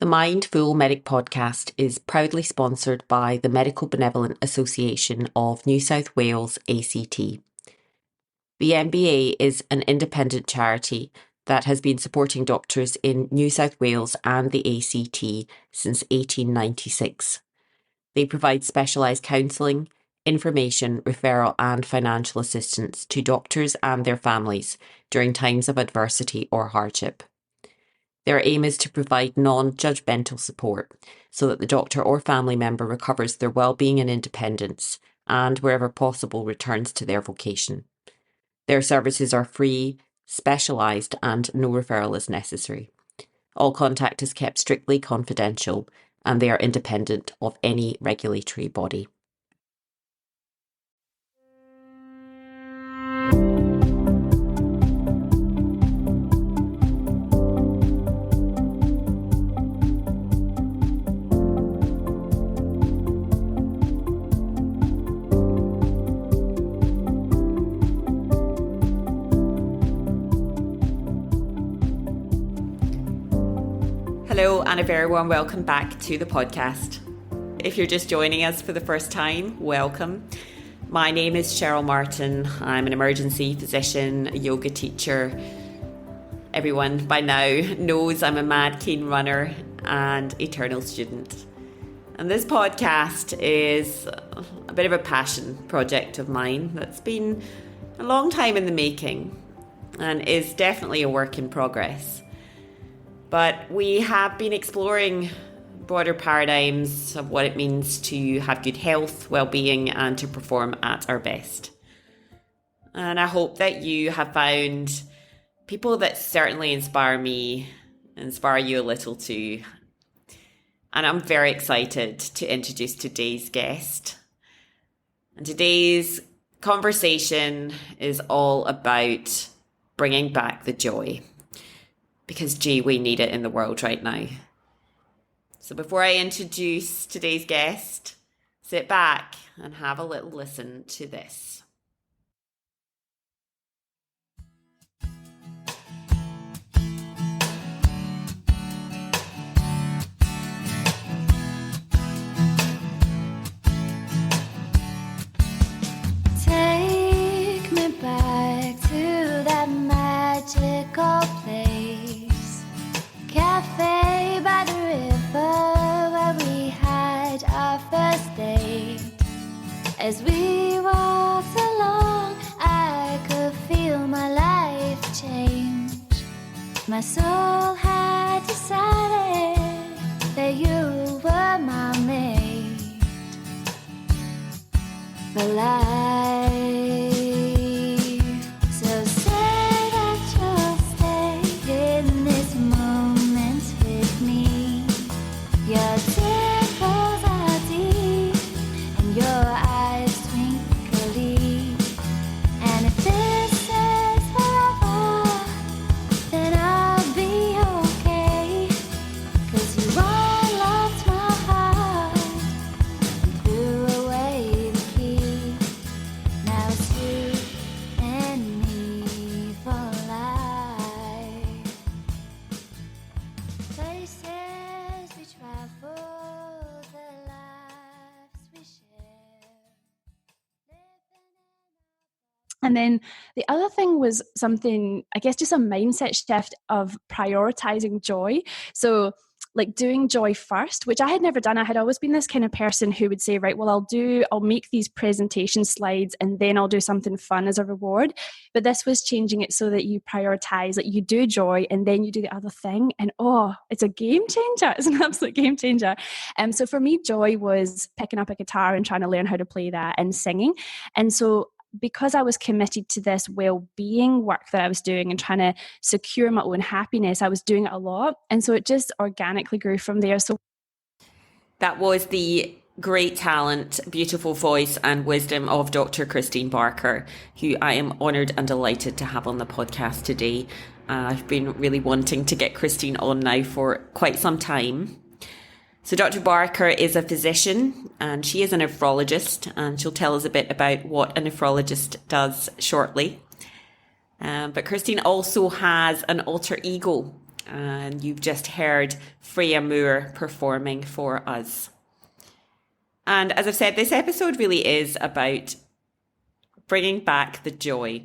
The Mindful Medic podcast is proudly sponsored by the Medical Benevolent Association of New South Wales, ACT. The MBA is an independent charity that has been supporting doctors in New South Wales and the ACT since 1896. They provide specialised counselling, information, referral and financial assistance to doctors and their families during times of adversity or hardship. Their aim is to provide non-judgmental support so that the doctor or family member recovers their well-being and independence and, wherever possible, returns to their vocation. Their services are free, specialised and no referral is necessary. All contact is kept strictly confidential and they are independent of any regulatory body. Hello and a very warm welcome back to the podcast. If you're just joining us for the first time, welcome. My name is Cheryl Martin. I'm an emergency physician, a yoga teacher. Everyone by now knows I'm a mad keen runner and eternal student. And this podcast is a bit of a passion project of mine that's been a long time in the making and is definitely a work in progress. But we have been exploring broader paradigms of what it means to have good health, well-being, and to perform at our best. And I hope that you have found people that certainly inspire me, inspire you a little too. And I'm very excited to introduce today's guest. And today's conversation is all about bringing back the joy. Because, gee, we need it in the world right now. So before I introduce today's guest, sit back and have a little listen to this. Take me back to that magical place. Cafe by the river where we had our first date. As we walked along, I could feel my life change. My soul had decided that you were my mate for life. So say that you'll stay in this moment with me. Your dimples are deep and your eyes twinkly. And if this is forever, then I'll be okay. 'Cause you unlocked my heart and threw away the key. Now it's you and me for life. Places we travel, the lives we share. And then the other thing was something, I guess, just a mindset shift of prioritizing joy. So like doing joy first, which I had never done. I had always been this kind of person who would say, right, well, I'll make these presentation slides and then I'll do something fun as a reward. But this was changing it so that you prioritize, like you do joy and then you do the other thing. And it's a game changer. It's an absolute game changer. So for me, joy was picking up a guitar and trying to learn how to play that and singing. And so because I was committed to this well-being work that I was doing and trying to secure my own happiness, I was doing it a lot. And so it just organically grew from there. So that was the great talent, beautiful voice and wisdom of Dr Kristeen Barker, who I am honoured and delighted to have on the podcast today. I've been really wanting to get Kristeen on now for quite some time. So Dr. Barker is a physician and she is a nephrologist, and she'll tell us a bit about what a nephrologist does shortly. But Kristeen also has an alter ego And you've just heard Freya Moor performing for us. And as I've said, this episode really is about bringing back the joy.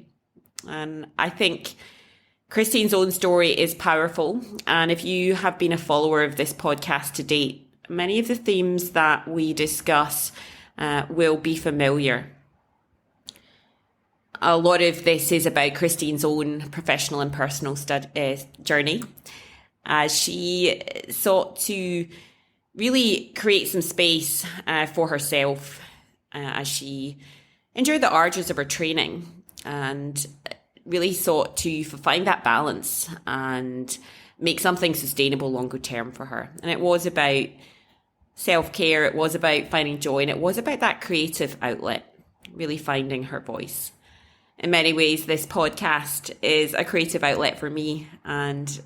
And I think Kristeen's own story is powerful. And if you have been a follower of this podcast to date, many of the themes that we discuss will be familiar. A lot of this is about Kristeen's own professional and personal journey, as she sought to really create some space for herself as she endured the arduous of her training and really sought to find that balance and make something sustainable longer term for her. And it was about self-care, it was about finding joy, and it was about that creative outlet, really finding her voice. In many ways, this podcast is a creative outlet for me, and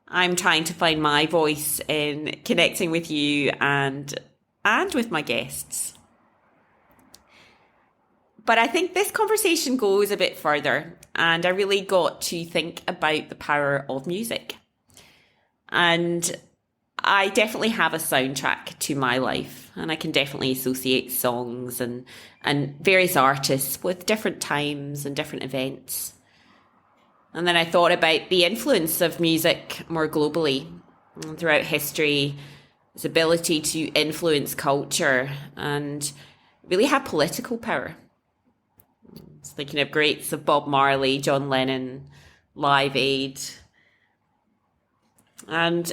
I'm trying to find my voice in connecting with you and with my guests. But I think this conversation goes a bit further, and I really got to think about the power of music. And I definitely have a soundtrack to my life, and I can definitely associate songs and various artists with different times and different events. And then I thought about the influence of music more globally throughout history, its ability to influence culture and really have political power. I was thinking of greats of Bob Marley, John Lennon, Live Aid. And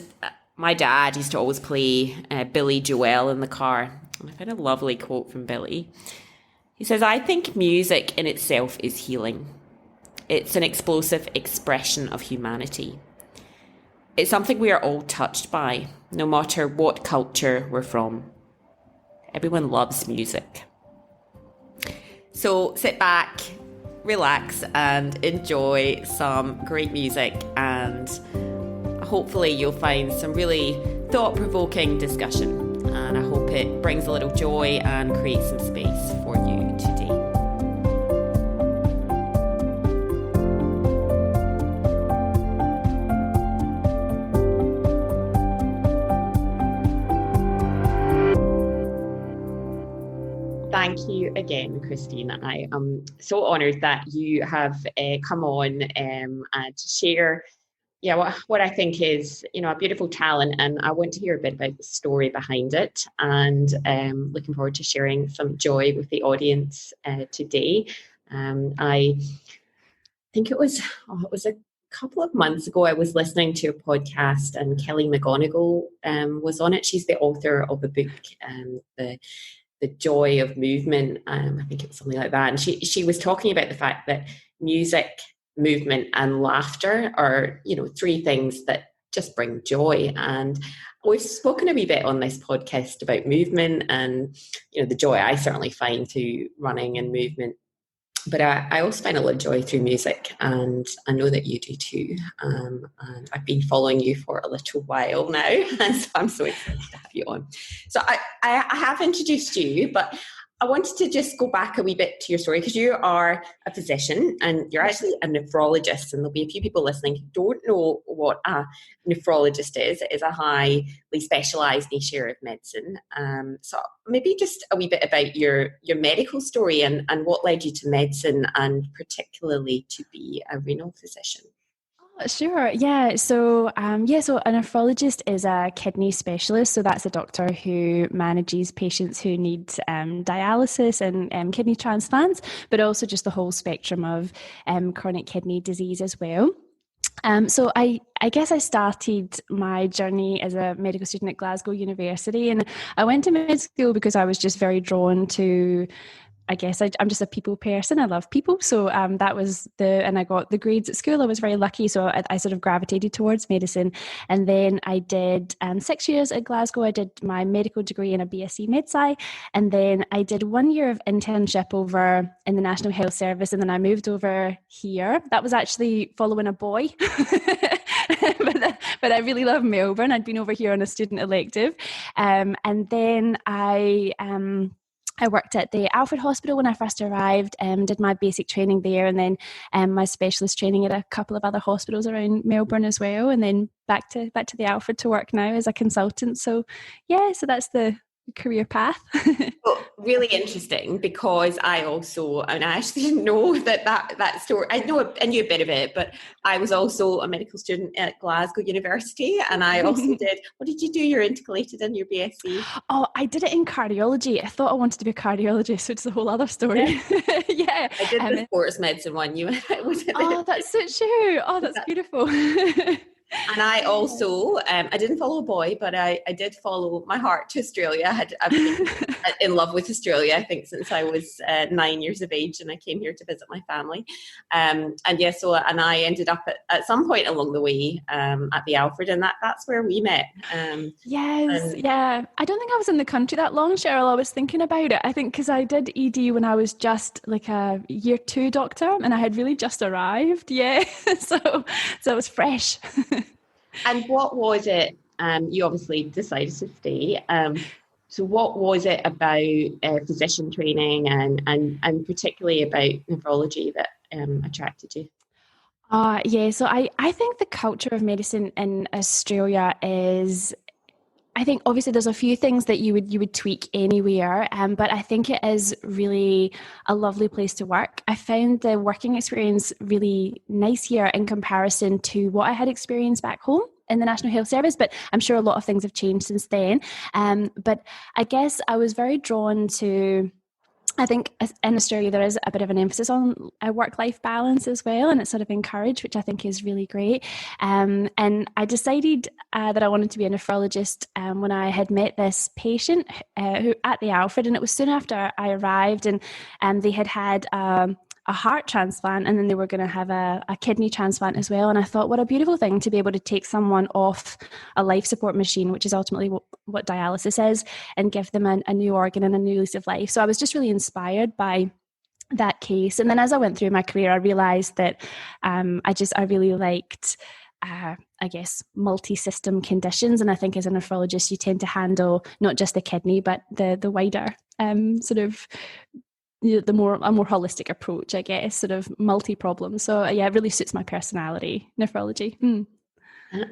my dad used to always play Billy Joel in the car. And I found a lovely quote from Billy. He says, "I think music in itself is healing. It's an explosive expression of humanity. It's something we are all touched by, no matter what culture we're from. Everyone loves music." So sit back, relax, and enjoy some great music, and hopefully you'll find some really thought-provoking discussion. And I hope it brings a little joy and creates some space for you today. Thank you again, Kristeen. I am so honoured that you have come on to share what I think is, a beautiful talent, and I want to hear a bit about the story behind it, and looking forward to sharing some joy with the audience today. I think it was a couple of months ago, I was listening to a podcast, and Kelly McGonigal was on it. She's the author of the book, The Joy of Movement. I think it was something like that. And she was talking about the fact that music, movement and laughter are, three things that just bring joy. And we've spoken a wee bit on this podcast about movement and, the joy I certainly find through running and movement. But I also find a lot of joy through music, and I know that you do too. And I've been following you for a little while now, and so I'm so excited to have you on. So I have introduced you, but I wanted to just go back a wee bit to your story, because you are a physician and you're actually a nephrologist, and there'll be a few people listening who don't know what a nephrologist is. It is a highly specialised niche area of medicine. So maybe just a wee bit about your medical story and what led you to medicine, and particularly to be a renal physician. Sure. Yeah. So, so a nephrologist is a kidney specialist. So that's a doctor who manages patients who need dialysis and kidney transplants, but also just the whole spectrum of chronic kidney disease as well. So I guess I started my journey as a medical student at Glasgow University, and I went to med school because I was just very drawn to, I guess I'm just a people person. I love people. So that was and I got the grades at school. I was very lucky. So I sort of gravitated towards medicine. And then I did 6 years at Glasgow. I did my medical degree in a BSc Med-Sci. And then I did 1 year of internship over in the National Health Service. And then I moved over here. That was actually following a boy. But I really love Melbourne. I'd been over here on a student elective. And then I I worked at the Alfred Hospital when I first arrived, did my basic training there, and then my specialist training at a couple of other hospitals around Melbourne as well, and then back to the Alfred to work now as a consultant. So yeah, so that's the career path. Well, really interesting, because I also, and I actually didn't know that story. I knew a bit of it, but I was also a medical student at Glasgow University, and I also did. What did you do? You're integrated in your BSc. Oh, I did it in cardiology. I thought I wanted to be a cardiologist, which is a whole other story. Yeah, I did the sports medicine one. You was it? Oh, that suits you. Oh, that's beautiful. And I also, I didn't follow a boy, but I did follow my heart to Australia. I've been in love with Australia, I think, since I was 9 years of age, and I came here to visit my family. And I ended up at some point along the way at the Alfred, and that's where we met. Yeah. I don't think I was in the country that long, Cheryl. I was thinking about it. I think because I did ED when I was just like a year 2 doctor, and I had really just arrived. Yeah, so it was fresh. And what was it? You obviously decided to stay. So what was it about physician training and particularly about nephrology that attracted you? So I think the culture of medicine in Australia is, I think obviously there's a few things that you would tweak anywhere, but I think it is really a lovely place to work. I found the working experience really nice here in comparison to what I had experienced back home in the National Health Service, but I'm sure a lot of things have changed since then. But I guess I was very drawn to, I think in Australia there is a bit of an emphasis on a work-life balance as well, and it's sort of encouraged, which I think is really great. And I decided that I wanted to be a nephrologist when I had met this patient who at the Alfred, and it was soon after I arrived, and they had a heart transplant, and then they were going to have a kidney transplant as well. And I thought, what a beautiful thing to be able to take someone off a life support machine, which is ultimately what dialysis is, and give them a new organ and a new lease of life. So I was just really inspired by that case. And then as I went through my career, I realized that I really liked I guess multi-system conditions, and I think as a nephrologist you tend to handle not just the kidney but the wider sort of a more holistic approach, I guess, sort of multi-problem. So yeah, it really suits my personality, nephrology. And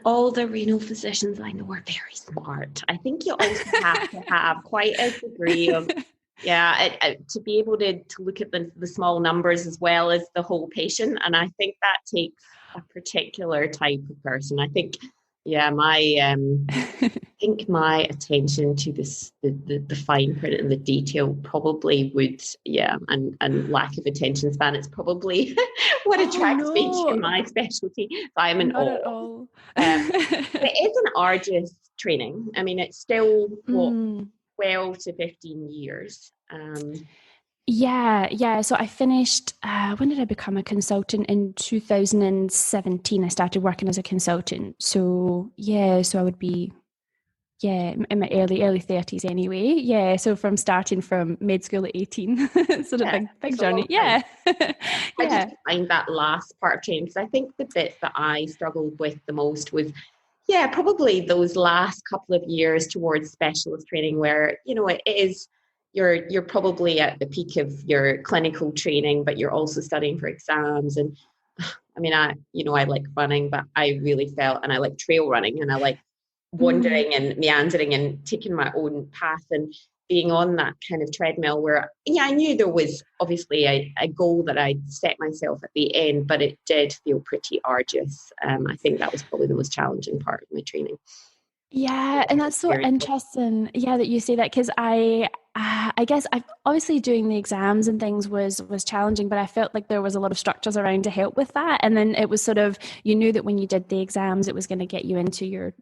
all the renal physicians I know are very smart. I think you also have to have quite a degree of, to be able to look at the small numbers as well as the whole patient. And I think that takes a particular type of person. I think, my attention to the fine print and the detail probably would, and lack of attention span, it's probably what attracts me to my specialty. So I'm in awe. It is an arduous training. I mean, it's still 12 to 15 years. So I finished, when did I become a consultant? In 2017 I started working as a consultant, so I would be in my early 30s anyway. So from starting from med school at 18, sort of big journey. I just find that last part of training, because I think the bit that I struggled with the most was probably those last couple of years towards specialist training, where it is you're probably at the peak of your clinical training, but you're also studying for exams. And I mean, I like running, but I really felt, and I like trail running, and I like wandering and meandering and taking my own path and being on that kind of treadmill where, I knew there was obviously a goal that I'd set myself at the end, but it did feel pretty arduous. I think that was probably the most challenging part of my training. Yeah, and that's so interesting. Yeah, that you say that, because I guess I've obviously doing the exams and things was challenging, but I felt like there was a lot of structures around to help with that. And then it was sort of, you knew that when you did the exams, it was going to get you into your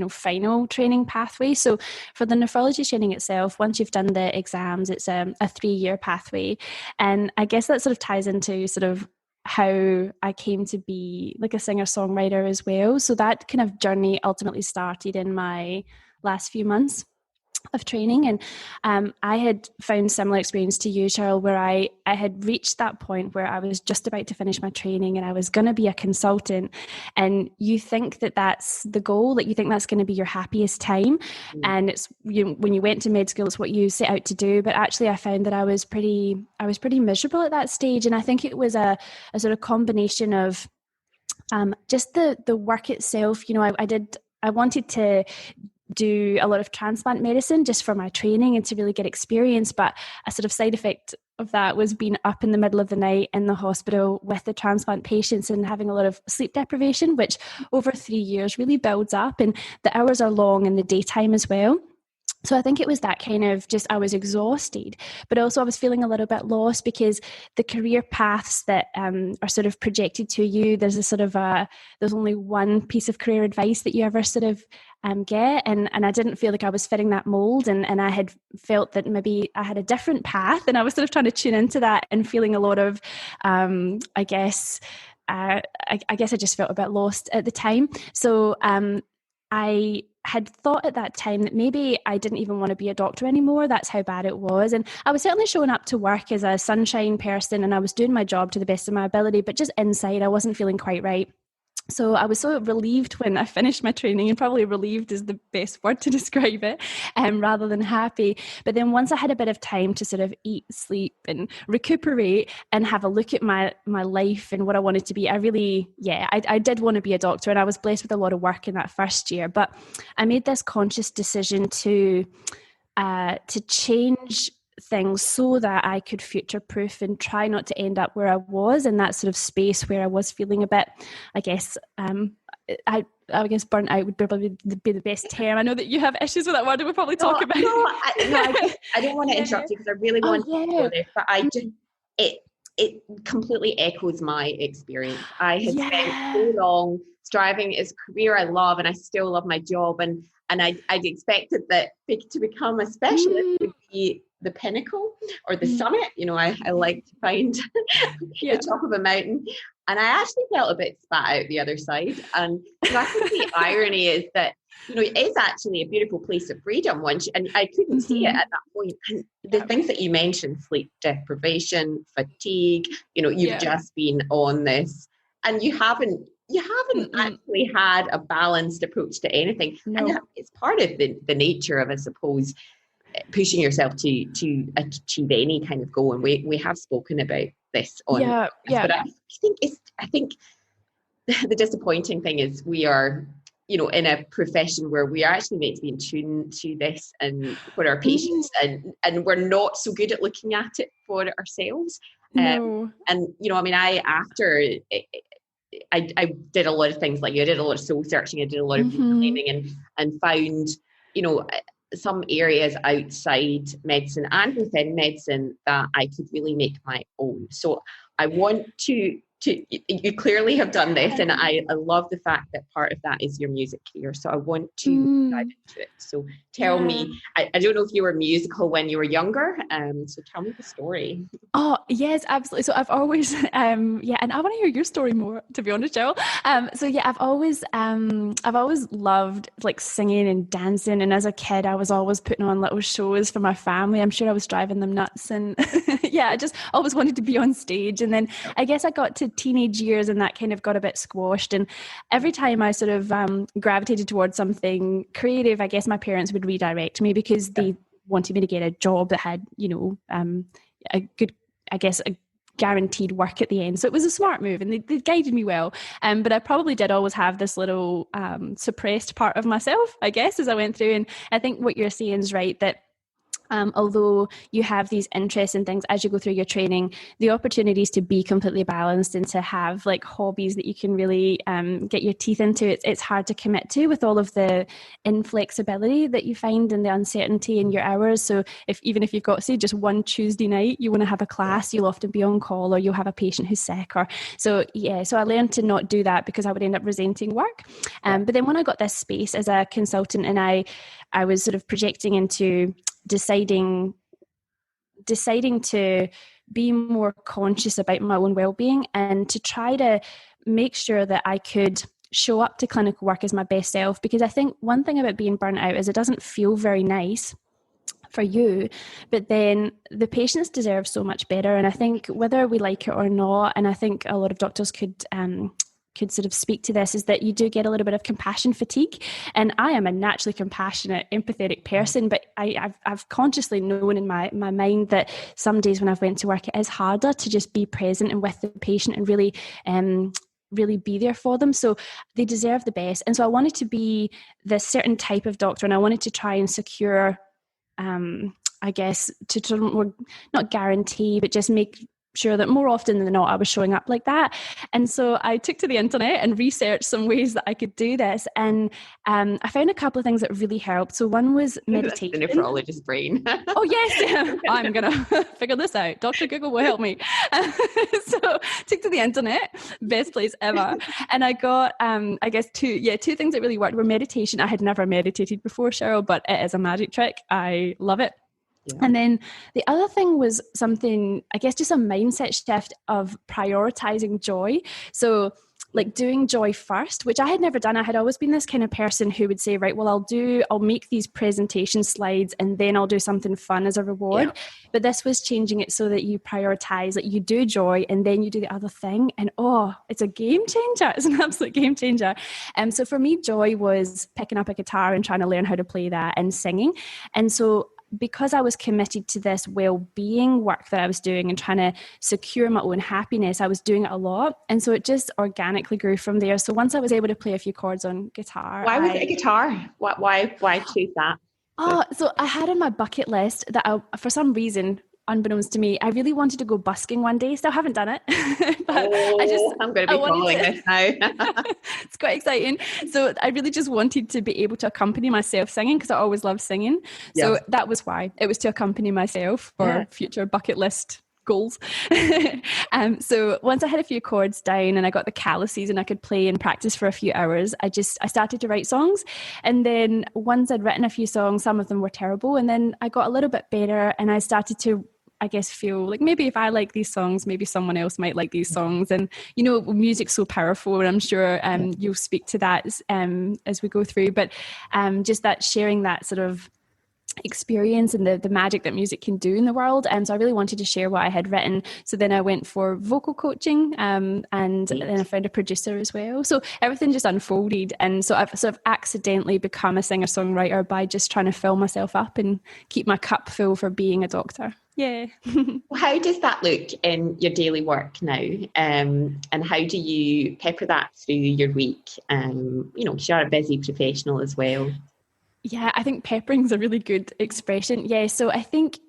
final training pathway. So for the nephrology training itself, once you've done the exams, it's a 3-year pathway. And I guess that sort of ties into sort of how I came to be like a singer-songwriter as well. So that kind of journey ultimately started in my last few months of training. And I had found similar experience to you, Cheryl, where I had reached that point where I was just about to finish my training and I was going to be a consultant. And you think that that's the goal, like you think that's going to be your happiest time. And it's, when you went to med school, it's what you set out to do. But actually I found that I was pretty miserable at that stage. And I think it was a sort of combination of just the work itself. I wanted to do a lot of transplant medicine just for my training and to really get experience, but a sort of side effect of that was being up in the middle of the night in the hospital with the transplant patients and having a lot of sleep deprivation, which over 3 years really builds up, and the hours are long in the daytime as well. So I think it was that kind of just, I was exhausted, but also I was feeling a little bit lost because the career paths that are sort of projected to you, there's there's only one piece of career advice that you ever sort of get. And I didn't feel like I was fitting that mold. And I had felt that maybe I had a different path, and I was sort of trying to tune into that and feeling a lot of, I guess I just felt a bit lost at the time. So I had thought at that time that maybe I didn't even want to be a doctor anymore. That's how bad it was. And I was certainly showing up to work as a sunshine person, and I was doing my job to the best of my ability, but just inside I wasn't feeling quite right. So I was so relieved when I finished my training, and probably relieved is the best word to describe it, rather than happy. But then once I had a bit of time to sort of eat, sleep and recuperate and have a look at my life and what I wanted to be, I did want to be a doctor, and I was blessed with a lot of work in that first year. But I made this conscious decision to change things so that I could future-proof and try not to end up where I was in that sort of space where I was feeling a bit, I guess, I guess burnt out would probably be the best term. I know that you have issues with that word, and we'll probably talk about it. I don't want to interrupt you because I really want to go there, but I just, it completely echoes my experience. I had spent so long striving as a career I love, and I still love my job, and I'd expected that to become a specialist would be the pinnacle or the summit. I like to find the top of a mountain, and I actually felt a bit spat out the other side. And I think the irony is that it is actually a beautiful place of freedom and I couldn't see it at that point. And the things that you mentioned, sleep deprivation, fatigue, you've just been on this, and you haven't actually had a balanced approach to anything. No. And it's part of the nature of, I suppose, pushing yourself to achieve any kind of goal. And we have spoken about this on but I think the disappointing thing is we are in a profession where we are actually meant to be in tune to this and for our patients, and we're not so good at looking at it for ourselves. No. I did a lot of things like you. I did a lot of soul searching. I did a lot of reclaiming and found, some areas outside medicine and within medicine that I could really make my own. So I want to you clearly have done this, and I love the fact that part of that is your music career. So I want to dive into it. So tell me, I don't know if you were musical when you were younger. So tell me the story. Oh, yes, absolutely. So I've always, and I want to hear your story more, to be honest, Joe. I've always loved like singing and dancing. And as a kid, I was always putting on little shows for my family. I'm sure I was driving them nuts. And I just always wanted to be on stage. And then I guess I got to teenage years and that kind of got a bit squashed. And every time I sort of gravitated towards something creative, I guess my parents would redirect me because they wanted me to get a job that had, a good, I guess, a guaranteed work at the end. So it was a smart move, and they guided me well. But I probably did always have this little suppressed part of myself, I guess, as I went through. And I think what you're saying is right, that although you have these interests and things as you go through your training, the opportunities to be completely balanced and to have like hobbies that you can really get your teeth into, it's hard to commit to with all of the inflexibility that you find and the uncertainty in your hours. So even if you've got, say, just one Tuesday night, you want to have a class, you'll often be on call, or you'll have a patient who's sick, so I learned to not do that because I would end up resenting work. But then when I got this space as a consultant, and I was sort of projecting into deciding to be more conscious about my own well-being and to try to make sure that I could show up to clinical work as my best self. Because I think one thing about being burnt out is it doesn't feel very nice. for you, but then the patients deserve so much better. And I think whether we like it or not, and I think a lot of doctors could sort of speak to this, is that you do get a little bit of compassion fatigue. And I am a naturally compassionate, empathetic person, but I've consciously known in my mind that some days when I've went to work, it is harder to just be present and with the patient and really be there for them. So they deserve the best. And so I wanted to be this certain type of doctor, and I wanted to try and secure, I guess, to not guarantee, but just make sure that more often than not I was showing up like that. And so I took to the internet and researched some ways that I could do this, and I found a couple of things that really helped. So one was meditation. The nephrologist brain. Oh yes, I'm gonna figure this out. Dr. Google will help me. So took to the internet, best place ever, and I got I guess two things that really worked were meditation. I had never meditated before, Cheryl, but it is a magic trick. I love it. Yeah. And then the other thing was something, I guess, just a mindset shift of prioritizing joy. So like doing joy first, which I had never done. I had always been this kind of person who would say, right, well, I'll make these presentation slides and then I'll do something fun as a reward. Yeah. But this was changing it so that you prioritize, like you do joy and then you do the other thing. And it's a game changer. It's an absolute game changer. So for me, joy was picking up a guitar and trying to learn how to play that and singing. And so because I was committed to this well-being work that I was doing and trying to secure my own happiness, I was doing it a lot. And so it just organically grew from there. So once I was able to play a few chords on guitar. Why was it a guitar? Why choose that? So I had on my bucket list that for some reason, unbeknownst to me, I really wanted to go busking one day. Still haven't done it. But I'm going to be following this now. It's quite exciting. So I really just wanted to be able to accompany myself singing because I always loved singing. Yes. So that was why. It was to accompany myself for future bucket list goals. So once I had a few chords down and I got the calluses and I could play and practice for a few hours, I started to write songs. And then once I'd written a few songs, some of them were terrible. And then I got a little bit better and I started to, I guess, feel like maybe if I like these songs, maybe someone else might like these songs. And, music's so powerful, and I'm sure you'll speak to that as we go through. But just that sharing that sort of experience and the magic that music can do in the world. So I really wanted to share what I had written. So then I went for vocal coaching and then I found a producer as well. So everything just unfolded. And so I've sort of accidentally become a singer-songwriter by just trying to fill myself up and keep my cup full for being a doctor. Yeah. How does that look in your daily work now? And how do you pepper that through your week? Because you're a busy professional as well. Yeah, I think peppering is a really good expression. Yeah, so I think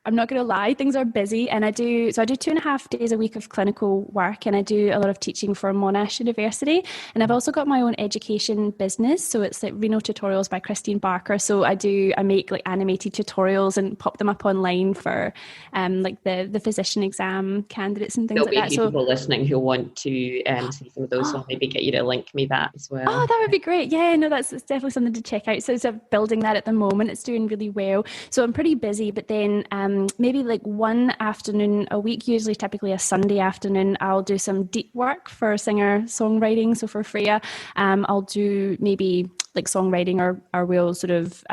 I'm not going to lie, things are busy, and I do 2.5 days a week of clinical work, and I do a lot of teaching for Monash University, and I've also got my own education business, so it's like Renal Tutorials by Kristeen Barker. So I make like animated tutorials and pop them up online for like the physician exam candidates and things like that. There'll be people listening who want to see some of those, so I'll maybe get you to link me that as well. Oh, that would be great. Yeah, no, it's definitely something to check out. So I'm building that at the moment. It's doing really well. So I'm pretty busy, but then maybe like one afternoon a week, usually typically a Sunday afternoon, I'll do some deep work for singer-songwriting. So for Freya, I'll do maybe like songwriting or we'll sort of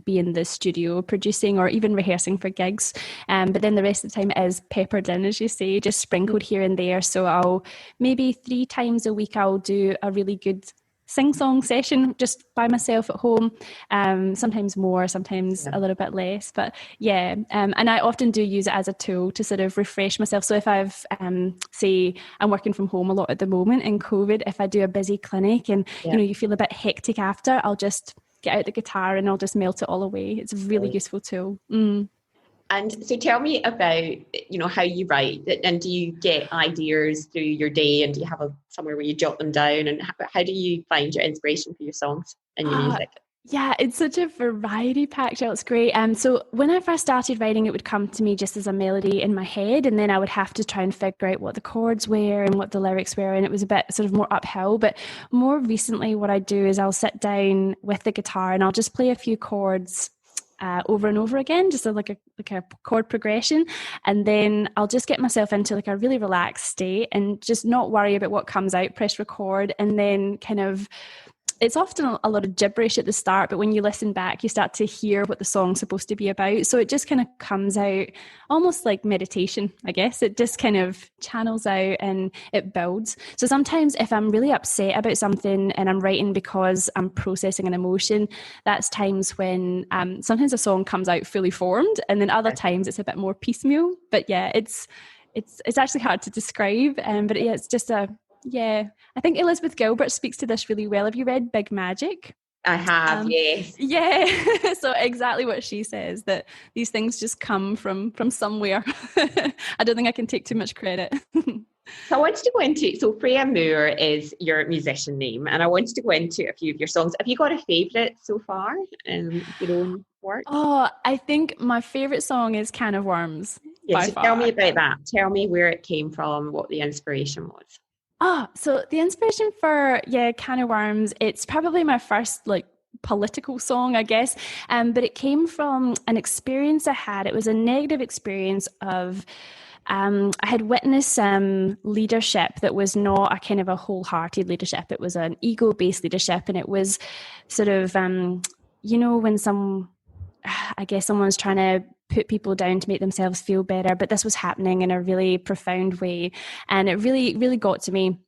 be in the studio producing or even rehearsing for gigs. But then the rest of the time is peppered in, as you say, just sprinkled here and there. So I'll maybe 3 times a week, I'll do a really good sing-song session just by myself at home, sometimes more, sometimes a little bit less, but and I often do use it as a tool to sort of refresh myself. So if I've say I'm working from home a lot at the moment in COVID, if I do a busy clinic and you feel a bit hectic after, I'll just get out the guitar and I'll just melt it all away. It's a really useful tool. And so tell me about, how you write, and do you get ideas through your day, and do you have somewhere where you jot them down, and how do you find your inspiration for your songs and your music? Yeah, it's such a variety pack. It's great. So when I first started writing, it would come to me just as a melody in my head, and then I would have to try and figure out what the chords were and what the lyrics were, and it was a bit sort of more uphill. But more recently, what I do is I'll sit down with the guitar and I'll just play a few chords over and over again, just like a chord progression, and then I'll just get myself into like a really relaxed state and just not worry about what comes out, press record, and then kind of it's often a lot of gibberish at the start, but when you listen back, you start to hear what the song's supposed to be about. So it just kind of comes out almost like meditation, I guess. It just kind of channels out and it builds. So sometimes if I'm really upset about something and I'm writing because I'm processing an emotion, that's times when sometimes a song comes out fully formed, and then other times it's a bit more piecemeal. But yeah, it's actually hard to describe. But yeah, it's just I think Elizabeth Gilbert speaks to this really well. Have you read Big Magic? I have, yes. Yeah, so exactly what she says, that these things just come from somewhere. I don't think I can take too much credit. So I wanted to go into, so Freya Moor is your musician name, and I wanted to go into a few of your songs. Have you got a favourite so far in your own work? Oh, I think my favourite song is Can of Worms. Yes, so tell me about that. Tell me where it came from, what the inspiration was. So the inspiration for Can of Worms, it's probably my first like political song, I guess. But it came from an experience I had. It was a negative experience of I had witnessed leadership that was not a kind of a wholehearted leadership. It was an ego-based leadership, and it was sort of when someone's trying to put people down to make themselves feel better, but this was happening in a really profound way, and it really, really got to me.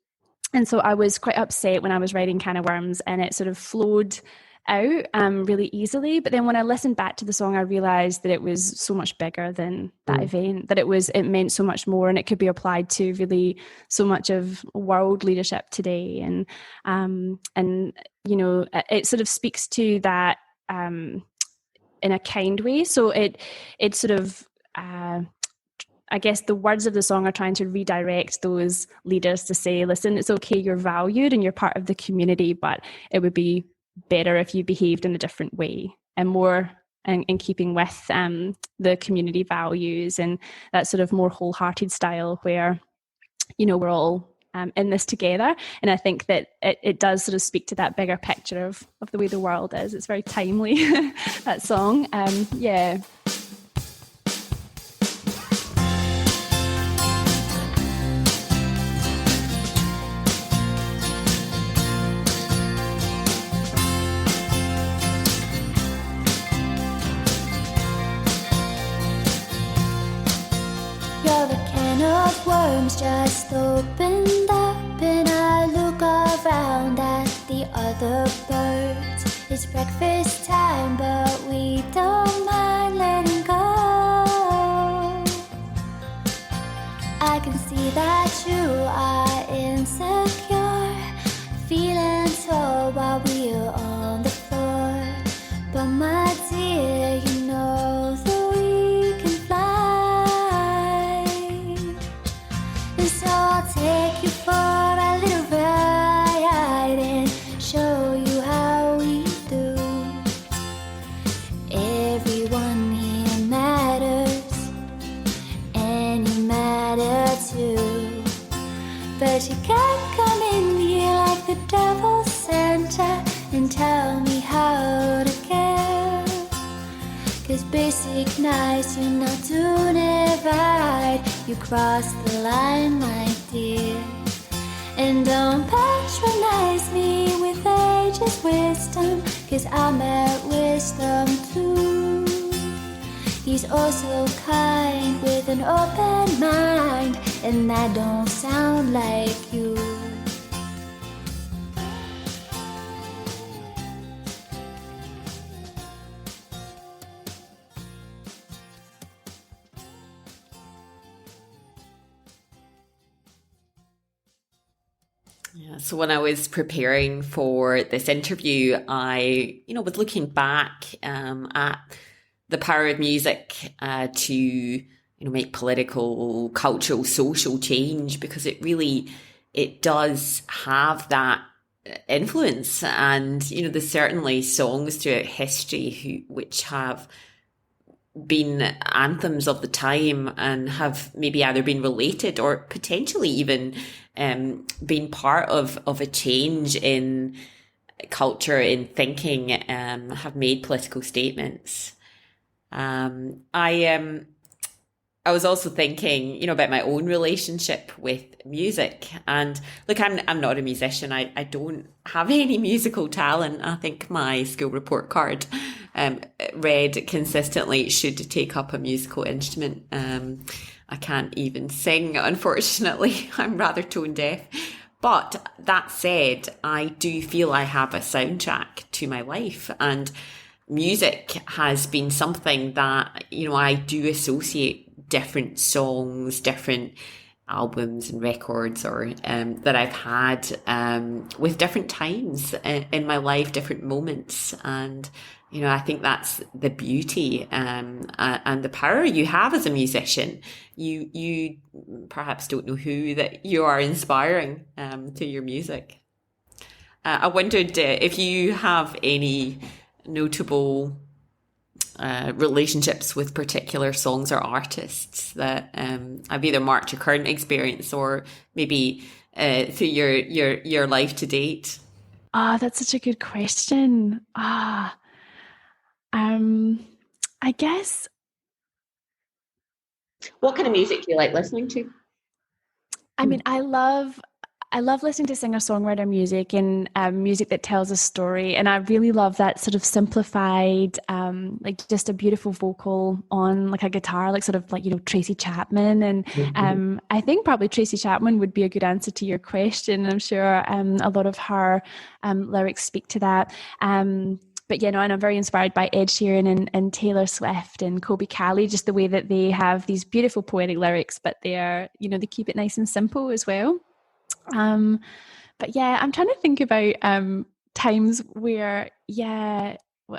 And so I was quite upset when I was writing Can of Worms, and it sort of flowed out really easily. But then when I listened back to the song, I realized that it was so much bigger than that event, that it meant so much more, and it could be applied to really so much of world leadership today. And it sort of speaks to that in a kind way. So it sort of I guess the words of the song are trying to redirect those leaders to say, listen, it's okay, you're valued and you're part of the community, but it would be better if you behaved in a different way and more in keeping with the community values and that sort of more wholehearted style where, we're all in this together. And I think that it does sort of speak to that bigger picture of the way the world is. It's very timely, that song. Worms just opened up, and I look around at the other birds. It's breakfast time, but we don't mind letting go. I can see that you are insecure, feeling tall while we are on the floor. But my dear, you know that we can fly. So I'll take you for a little ride and show you how we do. Everyone here matters, and you matter too. But you can't come in here like the devil sent you and tell me how to care. 'Cause basic nice, you're not doing it right. You crossed the line, my dear. And don't patronize me with age's wisdom, 'cause I'm at wisdom too. He's also kind with an open mind, and that don't sound like you. Yeah, so when I was preparing for this interview, I, was looking back at the power of music to, make political, cultural, social change, because it does have that influence. And, there's certainly songs throughout history which have been anthems of the time and have maybe either been related or potentially even been part of a change in culture, in thinking, have made political statements. I I was also thinking, about my own relationship with music. And look, I'm not a musician. I don't have any musical talent. I think my school report card read consistently, should take up a musical instrument. I can't even sing, unfortunately. I'm rather tone deaf. But that said, I do feel I have a soundtrack to my life, and music has been something that, I do associate different songs, different albums and records, or that I've had with different times in my life, different moments. And I think that's the beauty and the power you have as a musician. You perhaps don't know who that you are inspiring to your music. I wondered if you have any notable relationships with particular songs or artists that have either marked your current experience or maybe through your life to date. That's such a good question. I guess. What kind of music do you like listening to? I mean, I love listening to singer-songwriter music and music that tells a story. And I really love that sort of simplified, like just a beautiful vocal on like a guitar, like sort of like, Tracy Chapman. And I think probably Tracy Chapman would be a good answer to your question. I'm sure a lot of her lyrics speak to that. But and I'm very inspired by Ed Sheeran and Taylor Swift and Kobe Callie, just the way that they have these beautiful poetic lyrics, but they are, they keep it nice and simple as well. But I'm trying to think about times where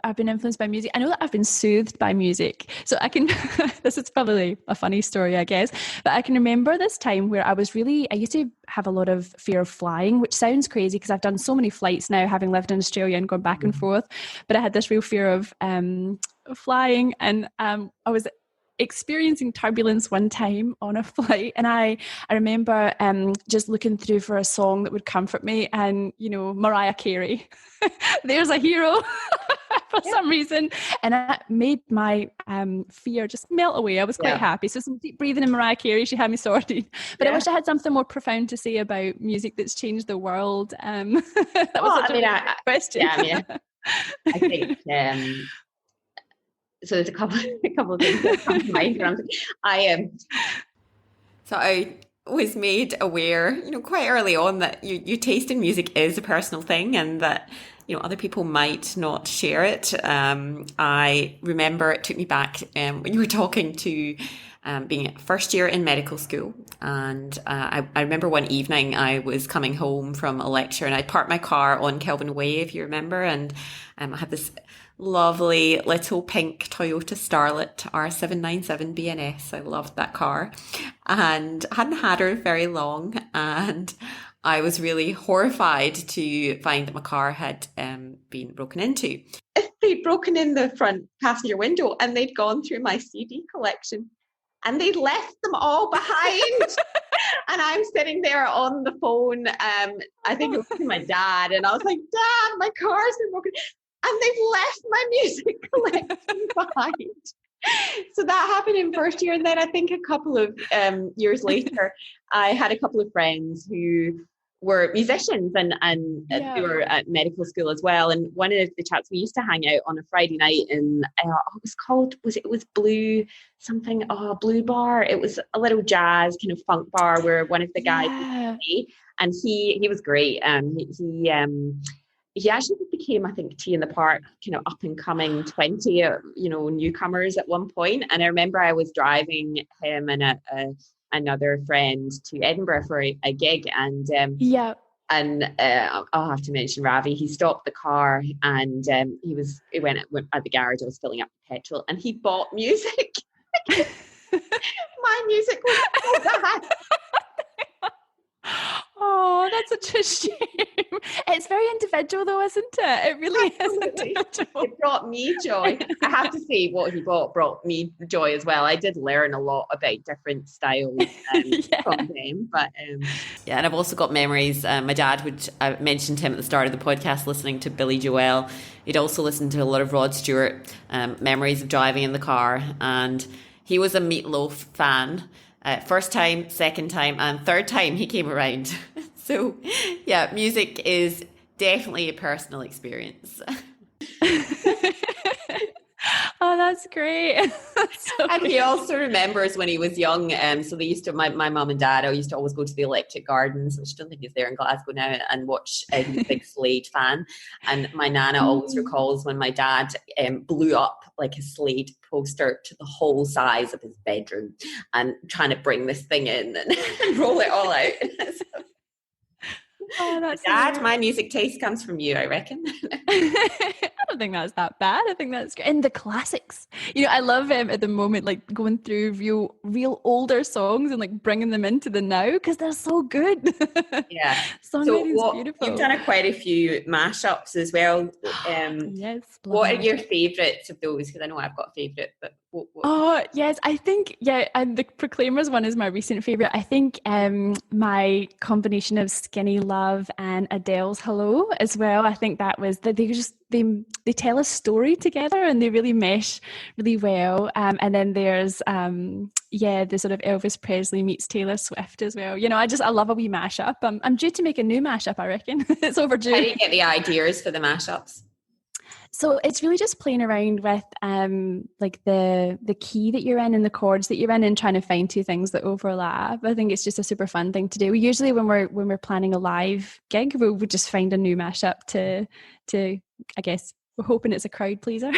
I've been influenced by music. I know that I've been soothed by music, so I can this is probably a funny story, I guess, but I can remember this time where I used to have a lot of fear of flying, which sounds crazy because I've done so many flights now, having lived in Australia and gone back and forth, but I had this real fear of flying, and I was experiencing turbulence one time on a flight, and I remember just looking through for a song that would comfort me, and Mariah Carey, There's a Hero, for some reason, and that made my fear just melt away. I was quite happy. So some deep breathing in Mariah Carey, she had me sorted. But I wish I had something more profound to say about music that's changed the world. That was such a question. I think so there's a couple of things that come to mind. So I was made aware, quite early on that your taste in music is a personal thing, and that other people might not share it. I remember it took me back when you were talking to being first year in medical school, and I remember one evening I was coming home from a lecture, and I'd parked my car on Kelvin Way, if you remember, and I had this lovely little pink Toyota Starlet R797 BNS. I loved that car, and hadn't had her very long, and I was really horrified to find that my car had been broken into. They'd broken in the front passenger window, and they'd gone through my CD collection, and they'd left them all behind. And I'm sitting there on the phone. I think it was to my dad, and I was like, "Dad, my car's been broken." And they've left my music collection behind. So that happened in first year. And then I think a couple of years later, I had a couple of friends who were musicians and they were at medical school as well. And one of the chaps, we used to hang out on a Friday night in, it was called, it was Blue Bar. It was a little jazz kind of funk bar where one of the guys was and he was great. He actually became, I think, Tea in the Park, kind of up and coming 20, newcomers at one point. And I remember I was driving him and another friend to Edinburgh for a gig, and I'll have to mention Ravi. He stopped the car, and he went at the garage. I was filling up the petrol, and he bought music. My music was so bad. Oh, that's such a shame. It's very individual though, isn't it? It really is individual. It brought me joy. I have to say what he brought me joy as well. I did learn a lot about different styles from him. But and I've also got memories. My dad I mentioned him at the start of the podcast, listening to Billy Joel. He'd also listened to a lot of Rod Stewart, memories of driving in the car, and he was a Meatloaf fan. First time, second time, and third time he came around. So, yeah, music is definitely a personal experience. Oh, that's great. That's so And he great. also remembers when he was young. So they used to, my mum and dad, I used to always go to the Electric Gardens, which I don't think is there in Glasgow now, and watch. He was a big Slade fan. And my nana always recalls when my dad blew up like a Slade poster to the whole size of his bedroom and trying to bring this thing in and roll it all out. Oh, that's Dad, hilarious. my music taste comes from you, I reckon. I don't think that's that bad. I think that's great. And the classics, I love at the moment, like going through real older songs and like bringing them into the now because they're so good. Yeah. Songwriting's beautiful. You've done quite a few mashups as well. Yes. What are your favourites of those? Because I know I've got a favourite, but what? Oh yes, I think and the Proclaimers one is my recent favourite. I think my combination of Skinny Love and Adele's Hello as well. I think that was that they tell a story together and they really mesh really well. And then there's the sort of Elvis Presley meets Taylor Swift as well. I love a wee mashup. I'm due to make a new mashup, I reckon. It's overdue. How do you get the ideas for the mashups? So it's really just playing around with like the key that you're in and the chords that you're in and trying to find two things that overlap. I think it's just a super fun thing to do. Usually when we're planning a live gig, we'll just find a new mashup to I guess we're hoping it's a crowd pleaser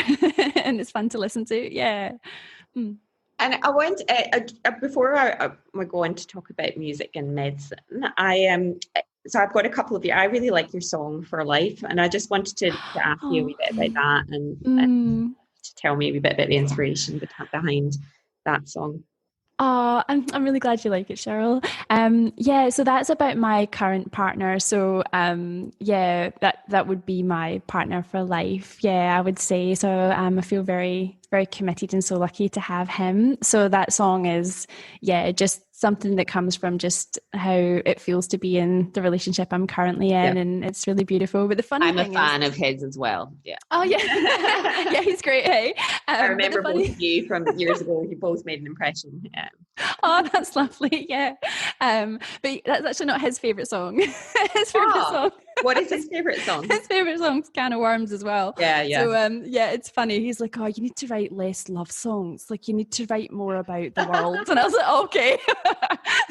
and it's fun to listen to. Yeah. And I want before I go on to talk about music and medicine, so I've got a couple of you. I really like your song For Life, and I just wanted to ask you a wee bit about that and to tell me a wee bit about the inspiration behind that song. Oh, I'm really glad you like it, Cheryl. So that's about my current partner. So that would be my partner for life. Yeah, I would say. So I feel very, very committed and so lucky to have him. So that song is, just something that comes from just how it feels to be in the relationship I'm currently in, and it's really beautiful. But the funny I'm a thing fan of his as well. Yeah. Oh yeah, yeah, he's great. Hey, I remember both of you from years ago. You both made an impression. Yeah. Oh, that's lovely. Yeah, but that's actually not his favorite song. His favorite song. What is his favorite song? His favorite song's Can of Worms as well. Yeah. So it's funny. He's like, oh, you need to write less love songs. Like you need to write more about the world. And I was like, okay.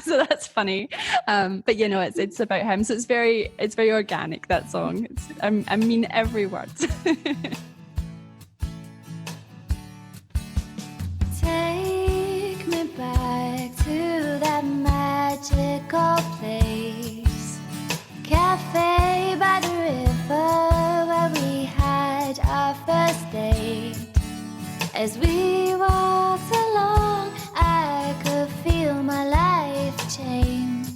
So that's funny. But it's about him. So it's very organic, that song. I mean every word. Take me back to that magical place, cafe by the river where we had our first date. As we walked along, I could feel my life change.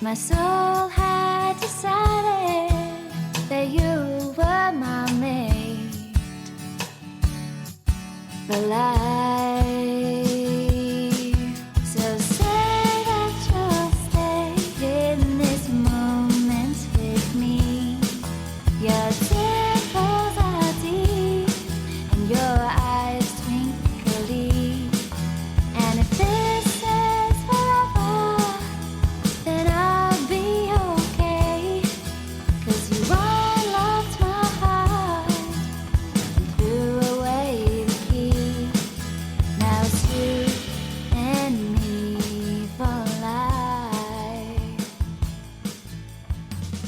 My soul had decided that you were my mate for life. So say that you'll stay in this moment with me. Your dimples are deep and your eyes twinkly. And if this is forever, then I'll be okay. 'Cause you unlocked my heart and threw away the key. Now it's you and me for life.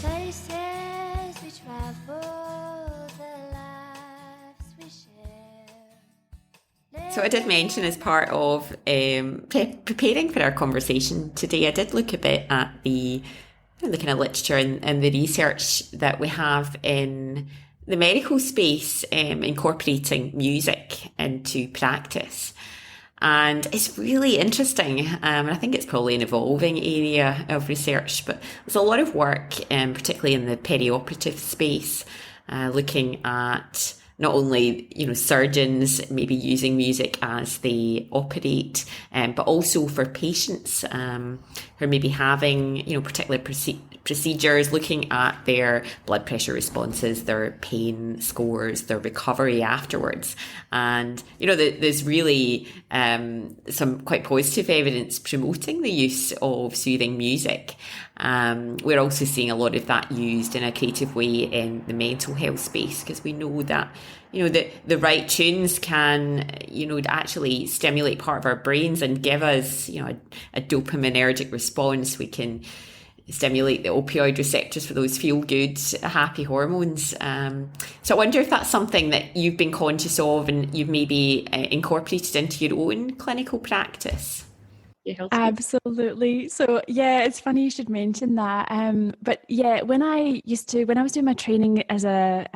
Places we travel, the lives we share. So I did mention as part of preparing for our conversation today, I did look a bit at the kind of literature and the research that we have in the medical space incorporating music into practice. And it's really interesting. And I think it's probably an evolving area of research, but there's a lot of work, particularly in the perioperative space, looking at not only, surgeons maybe using music as they operate, but also for patients who are maybe having, particular procedures, looking at their blood pressure responses, their pain scores, their recovery afterwards. And, there's really some quite positive evidence promoting the use of soothing music. We're also seeing a lot of that used in a creative way in the mental health space, because we know that the right tunes can actually stimulate part of our brains and give us a dopaminergic response. We can stimulate the opioid receptors for those feel good happy hormones. So I wonder if that's something that you've been conscious of and you've maybe incorporated into your own clinical practice. Absolutely. So yeah, it's funny you should mention that. But yeah, when I was doing my training as a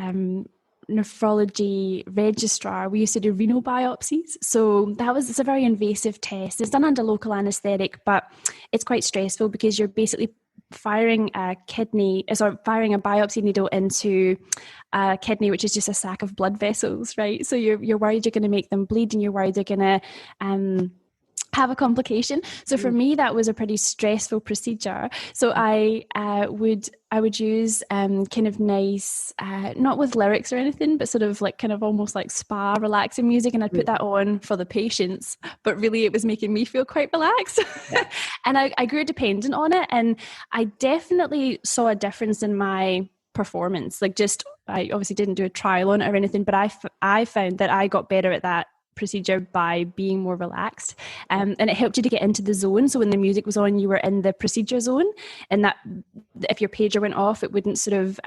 nephrology registrar, we used to do renal biopsies. So it's a very invasive test. It's done under local anaesthetic, but it's quite stressful because you're basically firing a biopsy needle into a kidney, which is just a sack of blood vessels, right? So you're worried you're going to make them bleed, and you're worried they're going to have a complication. So for me, that was a pretty stressful procedure. So I would use kind of nice, not with lyrics or anything, but sort of like kind of almost like spa relaxing music, and I'd put that on for the patients, but really it was making me feel quite relaxed. Yeah. And I grew dependent on it, and I definitely saw a difference in my performance. I obviously didn't do a trial on it or anything, but I found that I got better at that procedure by being more relaxed, and it helped you to get into the zone. So when the music was on, you were in the procedure zone, and that if your pager went off, it wouldn't sort of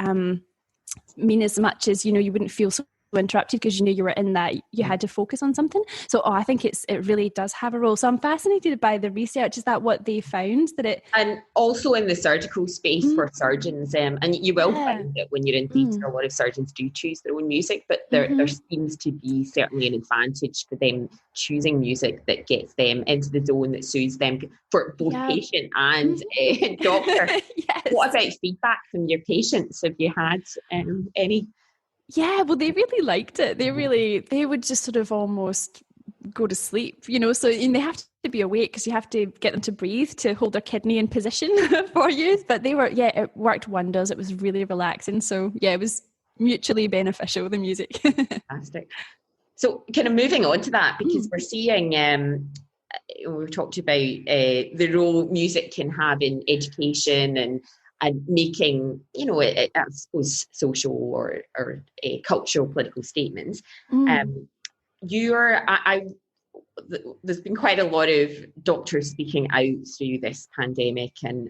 mean as much as you wouldn't feel so interrupted, because you were in that, you had to focus on something. So I think it really does have a role. So I'm fascinated by the research. Is that what they found? And also in the surgical space for surgeons, and you will find that when you're in theatre, a lot of surgeons do choose their own music, but there seems to be certainly an advantage for them choosing music that gets them into the zone, that soothes them, for both patient and doctor. Yes. What about feedback from your patients? Have you had any? Yeah, well, they really liked it. They would just sort of almost go to sleep, so they have to be awake, because you have to get them to breathe to hold their kidney in position for you. But it worked wonders. It was really relaxing. So yeah, it was mutually beneficial, the music. Fantastic. So kind of moving on to that, because we're seeing, we've talked about the role music can have in education and making, I suppose, social or cultural, political statements. There's been quite a lot of doctors speaking out through this pandemic and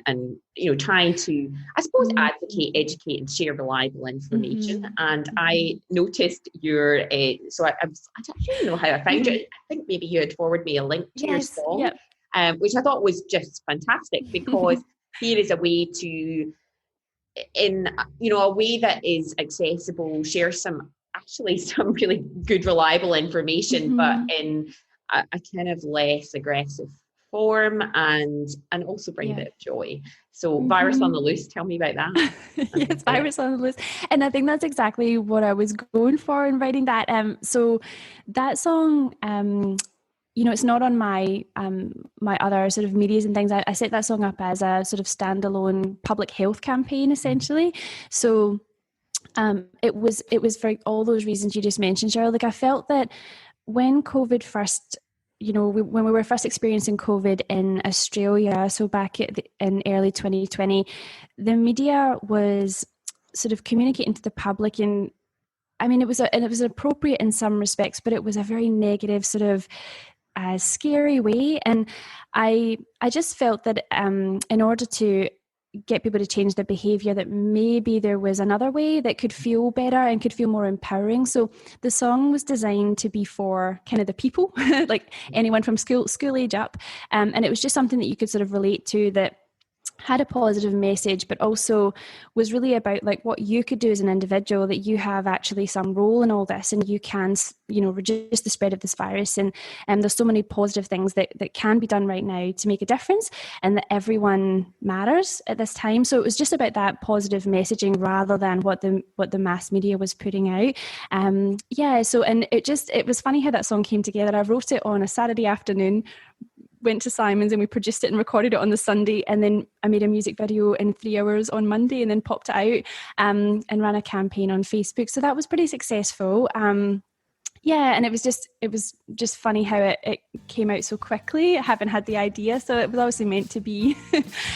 trying to, I suppose, advocate, educate, and share reliable information. And I noticed your, so I don't know how I found it. I think maybe you had forwarded me a link to your song, which I thought was just fantastic, because here is a way to, in a way that is accessible, share some really good, reliable information, but in a kind of less aggressive form, and also bring a bit of joy. So Virus on the Loose, tell me about that. Yes, Virus on the Loose. And I think that's exactly what I was going for in writing that. So that song, it's not on my my other sort of medias and things. I set that song up as a sort of standalone public health campaign, essentially. So it was for all those reasons you just mentioned, Cheryl. Like, I felt that when COVID first, when we were first experiencing COVID in Australia, so back in early 2020, the media was sort of communicating to the public, and I mean, it was appropriate in some respects, but it was a very negative sort of scary way. And I just felt that in order to get people to change their behavior, that maybe there was another way that could feel better and could feel more empowering. So the song was designed to be for kind of the people, like anyone from school age up, and it was just something that you could sort of relate to, that had a positive message, but also was really about like what you could do as an individual, that you have actually some role in all this, and you can, reduce the spread of this virus. And there's so many positive things that can be done right now to make a difference, and that everyone matters at this time. So it was just about that positive messaging rather than what the mass media was putting out. So, and it was funny how that song came together. I wrote it on a Saturday afternoon went to Simon's and we produced it and recorded it on the Sunday, and then I made a music video in 3 hours on Monday and then popped it out and ran a campaign on Facebook. So that was pretty successful. Yeah, and it was just funny how it came out so quickly. I haven't had the idea, so it was obviously meant to be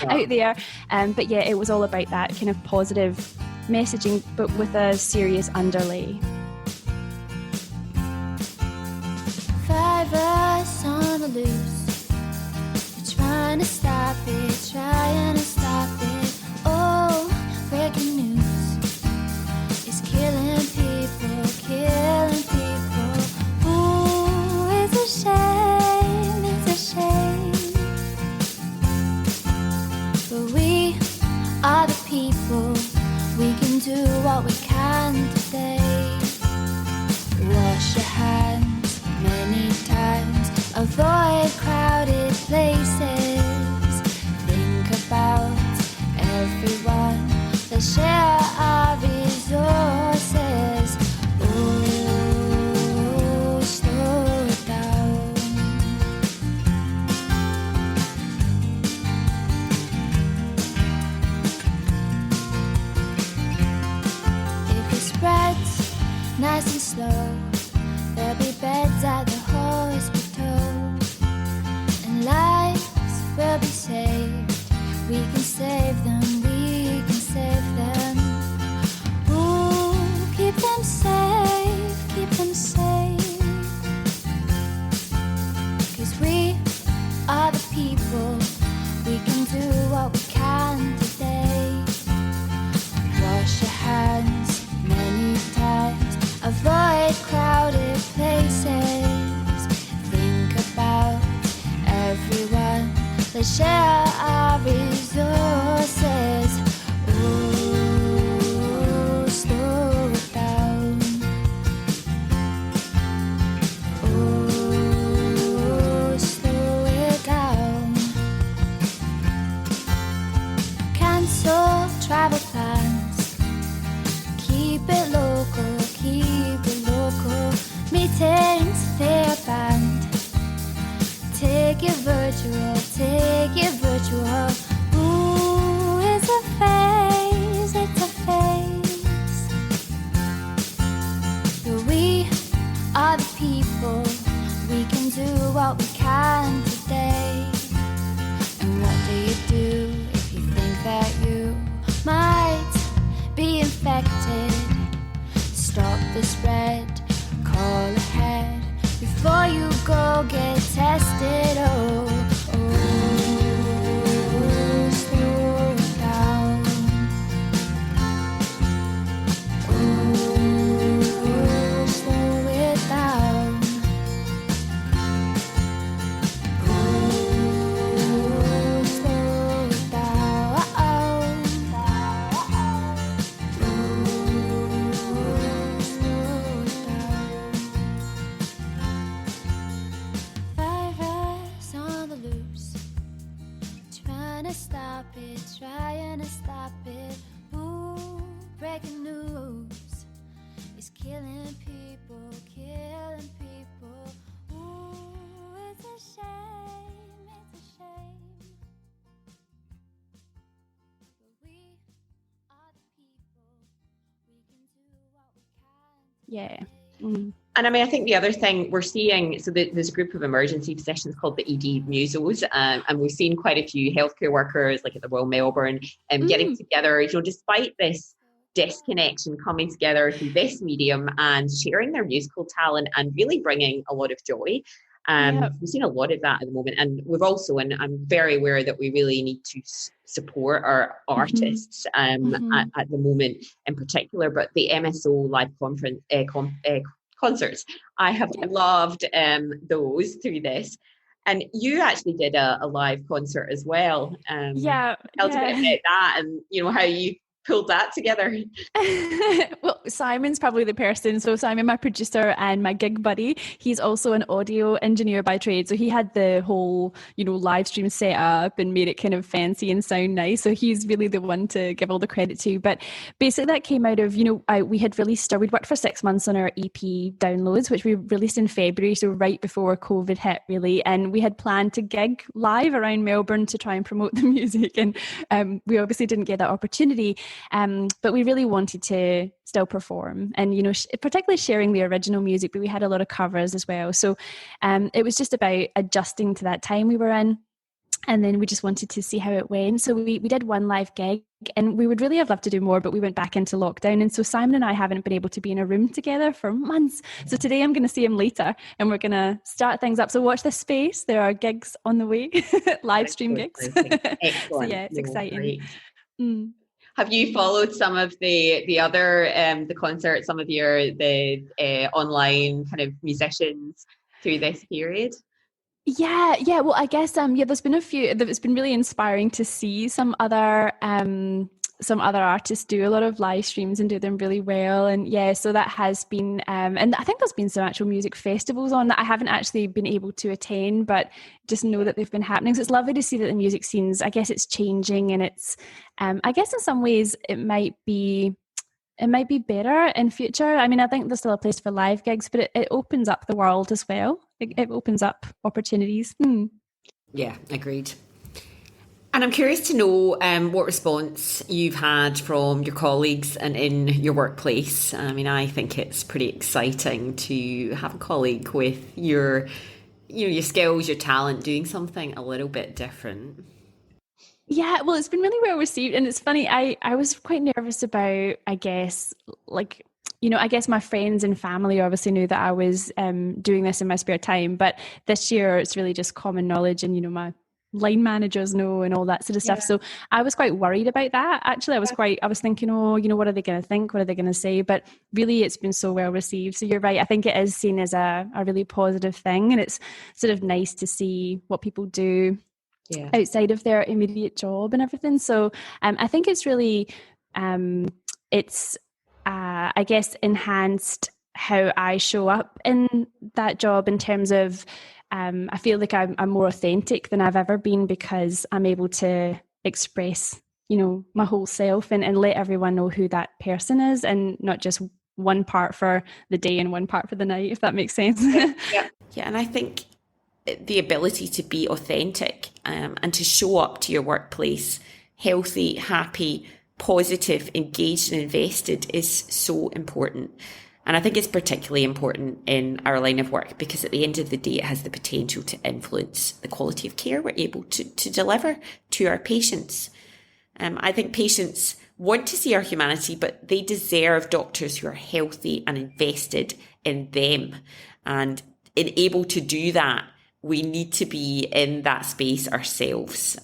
out there. But yeah, it was all about that kind of positive messaging, but with a serious underlay. 5 us on the loose. We're trying to stop it, trying to stop it. Oh, breaking news. It's killing people, killing people. Ooh, it's a shame, it's a shame. But we are the people. We can do what we can today. Wash your hands many times. Avoid crowded places. Think about everyone. Let's share our resources. Oh, slow it down. If it spreads nice and slow, there'll be beds at the hospital, and lives will be saved. We can save them, we can save them. Ooh, keep them safe, keep them safe. 'Cause we are the people. We can do what we can today. Wash your hands many times. Avoid crowded places. Think about everyone. Let's share our resources. Ooh, slow it down. Ooh, slow it down. Cancel travel plans. Keep it local, keep it local. Meetings, they're banned. Take it virtual, take it virtual. Ooh, it's a phase, it's a phase. But we are the people. We can do what we can today. And what do you do if you think that you might be infected? Stop the spread, call ahead before you go get tested. Oh, slow it down. Oh, slow it down. Oh, slow it down. Stop it, trying to stop it. Ooh, breaking news. It's killing people, killing people. Ooh, it's a shame, it's a shame. But we are the people. We can do what we can. Yeah. And I mean, I think the other thing we're seeing, so there's a group of emergency physicians called the ED Musos, and we've seen quite a few healthcare workers, like at the Royal Melbourne, getting together, despite this disconnection, coming together through this medium and sharing their musical talent and really bringing a lot of joy. We've seen a lot of that at the moment, and we've also, and I'm very aware that we really need to support our artists at the moment in particular, but the MSO live concerts, I have loved those through this. And you actually did a live concert as well. Tell us a bit about that, and how you pulled that together? Well, Simon's probably the person. So Simon, my producer and my gig buddy, he's also an audio engineer by trade. So he had the whole, live stream set up and made it kind of fancy and sound nice. So he's really the one to give all the credit to. But basically that came out of, we had released, or we'd worked for 6 months on our EP downloads, which we released in February. So right before COVID hit, really. And we had planned to gig live around Melbourne to try and promote the music. And we obviously didn't get that opportunity. But we really wanted to still perform and, particularly sharing the original music, but we had a lot of covers as well. So it was just about adjusting to that time we were in. And then we just wanted to see how it went. So we did one live gig and we would really have loved to do more, but we went back into lockdown. And so Simon and I haven't been able to be in a room together for months. So today I'm going to see him later and we're going to start things up. So watch this space. There are gigs on the way, live stream gigs. Excellent. So yeah, it's exciting. Have you followed some of the other the concerts, some of the online kind of musicians through this period? Yeah. Well, I guess there's been a few. It's been really inspiring to see some other artists do a lot of live streams and do them really well. And yeah, so that has been, and I think there's been some actual music festivals on that I haven't actually been able to attend, but just know that they've been happening. So it's lovely to see that the music scenes, I guess it's changing, and it's, I guess in some ways it might be better in future. I mean, I think there's still a place for live gigs, but it opens up the world as well. It opens up opportunities. Yeah, agreed. And I'm curious to know what response you've had from your colleagues and in your workplace. I mean, I think it's pretty exciting to have a colleague with your skills, your talent, doing something a little bit different. Yeah, well, it's been really well received. And it's funny, I was quite nervous about, I guess, I guess my friends and family obviously knew that I was doing this in my spare time. But this year it's really just common knowledge, and, my line managers know and all that sort of stuff. So I was quite worried about that. Actually, I was thinking, what are they going to think? What are they going to say? But really, it's been so well received. So you're right. I think it is seen as a really positive thing. And it's sort of nice to see what people do outside of their immediate job and everything. So I think it's really, it's, I guess, enhanced how I show up in that job in terms of, I feel like I'm more authentic than I've ever been, because I'm able to express, my whole self and let everyone know who that person is, and not just one part for the day and one part for the night, if that makes sense. Yeah, and I think the ability to be authentic and to show up to your workplace healthy, happy, positive, engaged and invested is so important. And I think it's particularly important in our line of work, because at the end of the day, it has the potential to influence the quality of care we're able to deliver to our patients. I think patients want to see our humanity, but they deserve doctors who are healthy and invested in them. And able to do that, we need to be in that space ourselves.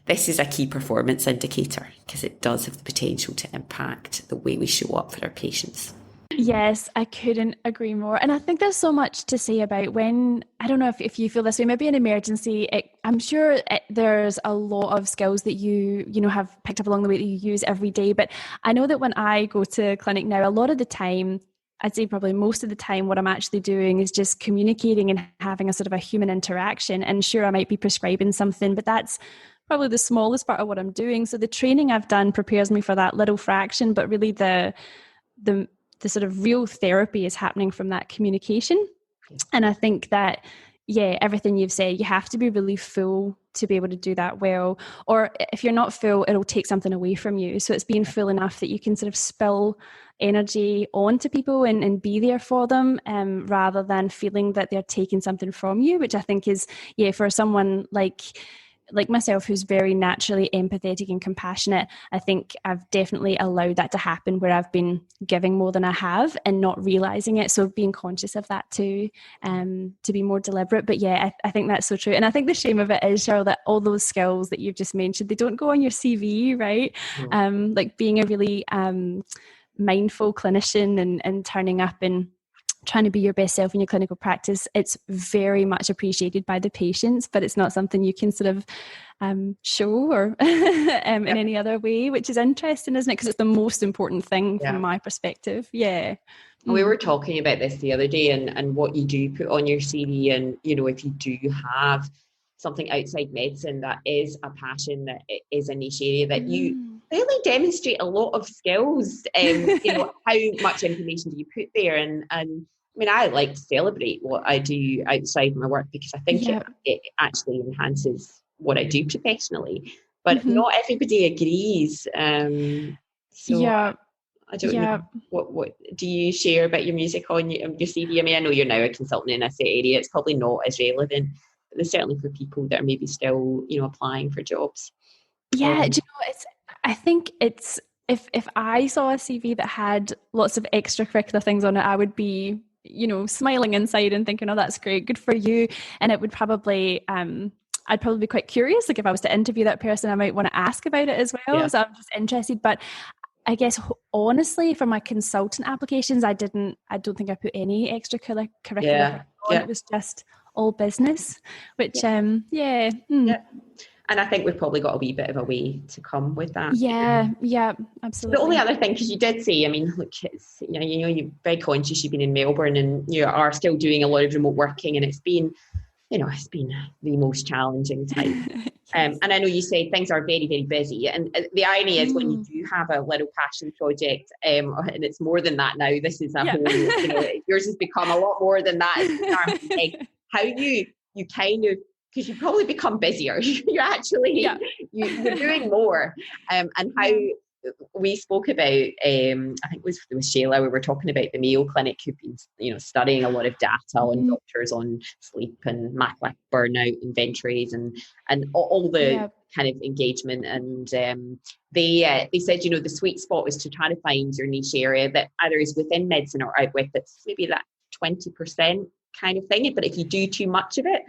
This is a key performance indicator, because it does have the potential to impact the way we show up for our patients. Yes, I couldn't agree more. And I think there's so much to say about when, I don't know if you feel this way, maybe an emergency, I'm sure there's a lot of skills that you have picked up along the way that you use every day. But I know that when I go to clinic now, a lot of the time, I'd say probably most of the time, what I'm actually doing is just communicating and having a sort of a human interaction. And sure, I might be prescribing something, but that's probably the smallest part of what I'm doing. So the training I've done prepares me for that little fraction, but really the sort of real therapy is happening from that communication. And I think that, everything you've said, you have to be really full to be able to do that well. Or if you're not full, it'll take something away from you. So it's being full enough that you can sort of spill energy onto people and be there for them, rather than feeling that they're taking something from you, which I think is, for someone like myself, who's very naturally empathetic and compassionate, I think I've definitely allowed that to happen, where I've been giving more than I have and not realizing it. So being conscious of that too, to be more deliberate. But I think that's so true. And I think the shame of it is, Cheryl, that all those skills that you've just mentioned, they don't go on your CV, right? Like being a really mindful clinician and turning up and trying to be your best self in your clinical practice, it's very much appreciated by the patients, but it's not something you can sort of show or in any other way, which is interesting, isn't it? Because it's the most important thing from my perspective. Yeah. We were talking about this the other day, and what you do put on your CV, and, you know, if you do have something outside medicine that is a passion, that is a niche area, that you really demonstrate a lot of skills. You know, how much information do you put there? And I mean, I like to celebrate what I do outside my work, because I think it actually enhances what I do professionally. But not everybody agrees. I don't know. What do you share about your music on your CV? I mean, I know you're now a consultant in a set area. It's probably not as relevant, but there's certainly for people that are maybe still, you know, applying for jobs. Yeah, do you know, I think it's, if I saw a CV that had lots of extracurricular things on it, I would be, you know, smiling inside and thinking, oh, that's great, good for you. And it would probably, I'd probably be quite curious. Like if I was to interview that person, I might want to ask about it as well. So I'm just interested. But I guess honestly, for my consultant applications, I don't think I put any extracurricular on. It was just all business, which And I think we've probably got a wee bit of a way to come with that. Yeah, absolutely. The only other thing, because you did say, I mean, look, it's, you know, you're very conscious you've been in Melbourne and you are still doing a lot of remote working, and it's been, you know, it's been the most challenging time. And I know you say things are very, very busy. And the irony is when you do have a little passion project, and it's more than that now, this is a whole, you know, yours has become a lot more than that. How you kind of, because you probably become busier. You're actually, you're doing more. And how we spoke about, I think it was Shayla, we were talking about the Mayo Clinic, who've been, you know, studying a lot of data on doctors on sleep and MAC burnout and ventures and all the kind of engagement. And they said, you know, the sweet spot is to try to find your niche area that either is within medicine or out with, that's maybe that 20% kind of thing. But if you do too much of it,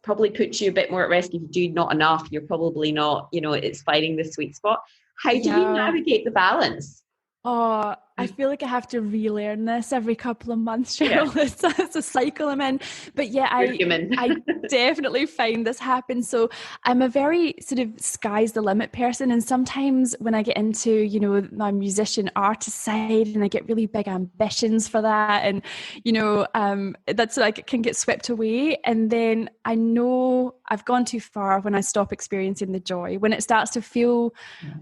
probably puts you a bit more at risk. If you do not enough, you're probably not, you know, it's finding the sweet spot. How do you navigate the balance? Oh, I feel like I have to relearn this every couple of months, Cheryl. It's a cycle I'm in. But I definitely find this happens. So I'm a very sort of sky's the limit person. And sometimes when I get into, you know, my musician artist side and I get really big ambitions for that, and, you know, that's like, it can get swept away. And then I know I've gone too far when I stop experiencing the joy. When it starts to feel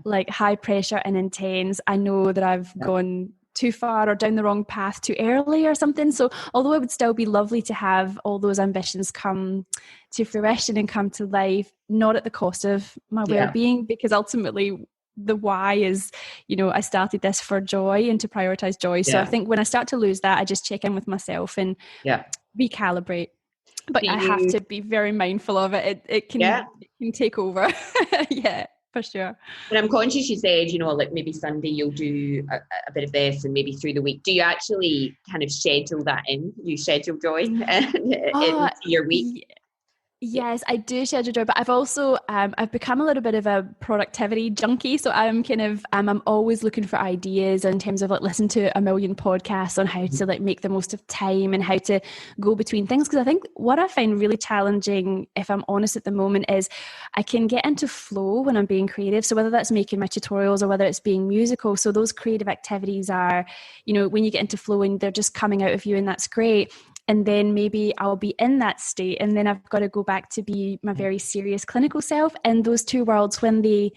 like high pressure and intense, I know that I've gone too far or down the wrong path too early or something. So although it would still be lovely to have all those ambitions come to fruition and come to life, not at the cost of my well-being, because ultimately the why is, you know, I started this for joy and to prioritize joy. So I think when I start to lose that, I just check in with myself and recalibrate. But I have to be very mindful of it. It can take over. For sure. And I'm conscious you said, you know, like maybe Sunday you'll do a bit of this and maybe through the week. Do you actually kind of schedule that in? You schedule joy into your week? Yes, I do schedule joy, but I've also I've become a little bit of a productivity junkie. So I'm kind of I'm always looking for ideas in terms of like listen to a million podcasts on how to like make the most of time and how to go between things. Because I think what I find really challenging, if I'm honest at the moment, is I can get into flow when I'm being creative. So whether that's making my tutorials or whether it's being musical. So those creative activities are, you know, when you get into flow and they're just coming out of you, and that's great. And then maybe I'll be in that state, and then I've got to go back to be my very serious clinical self. And those two worlds, when they,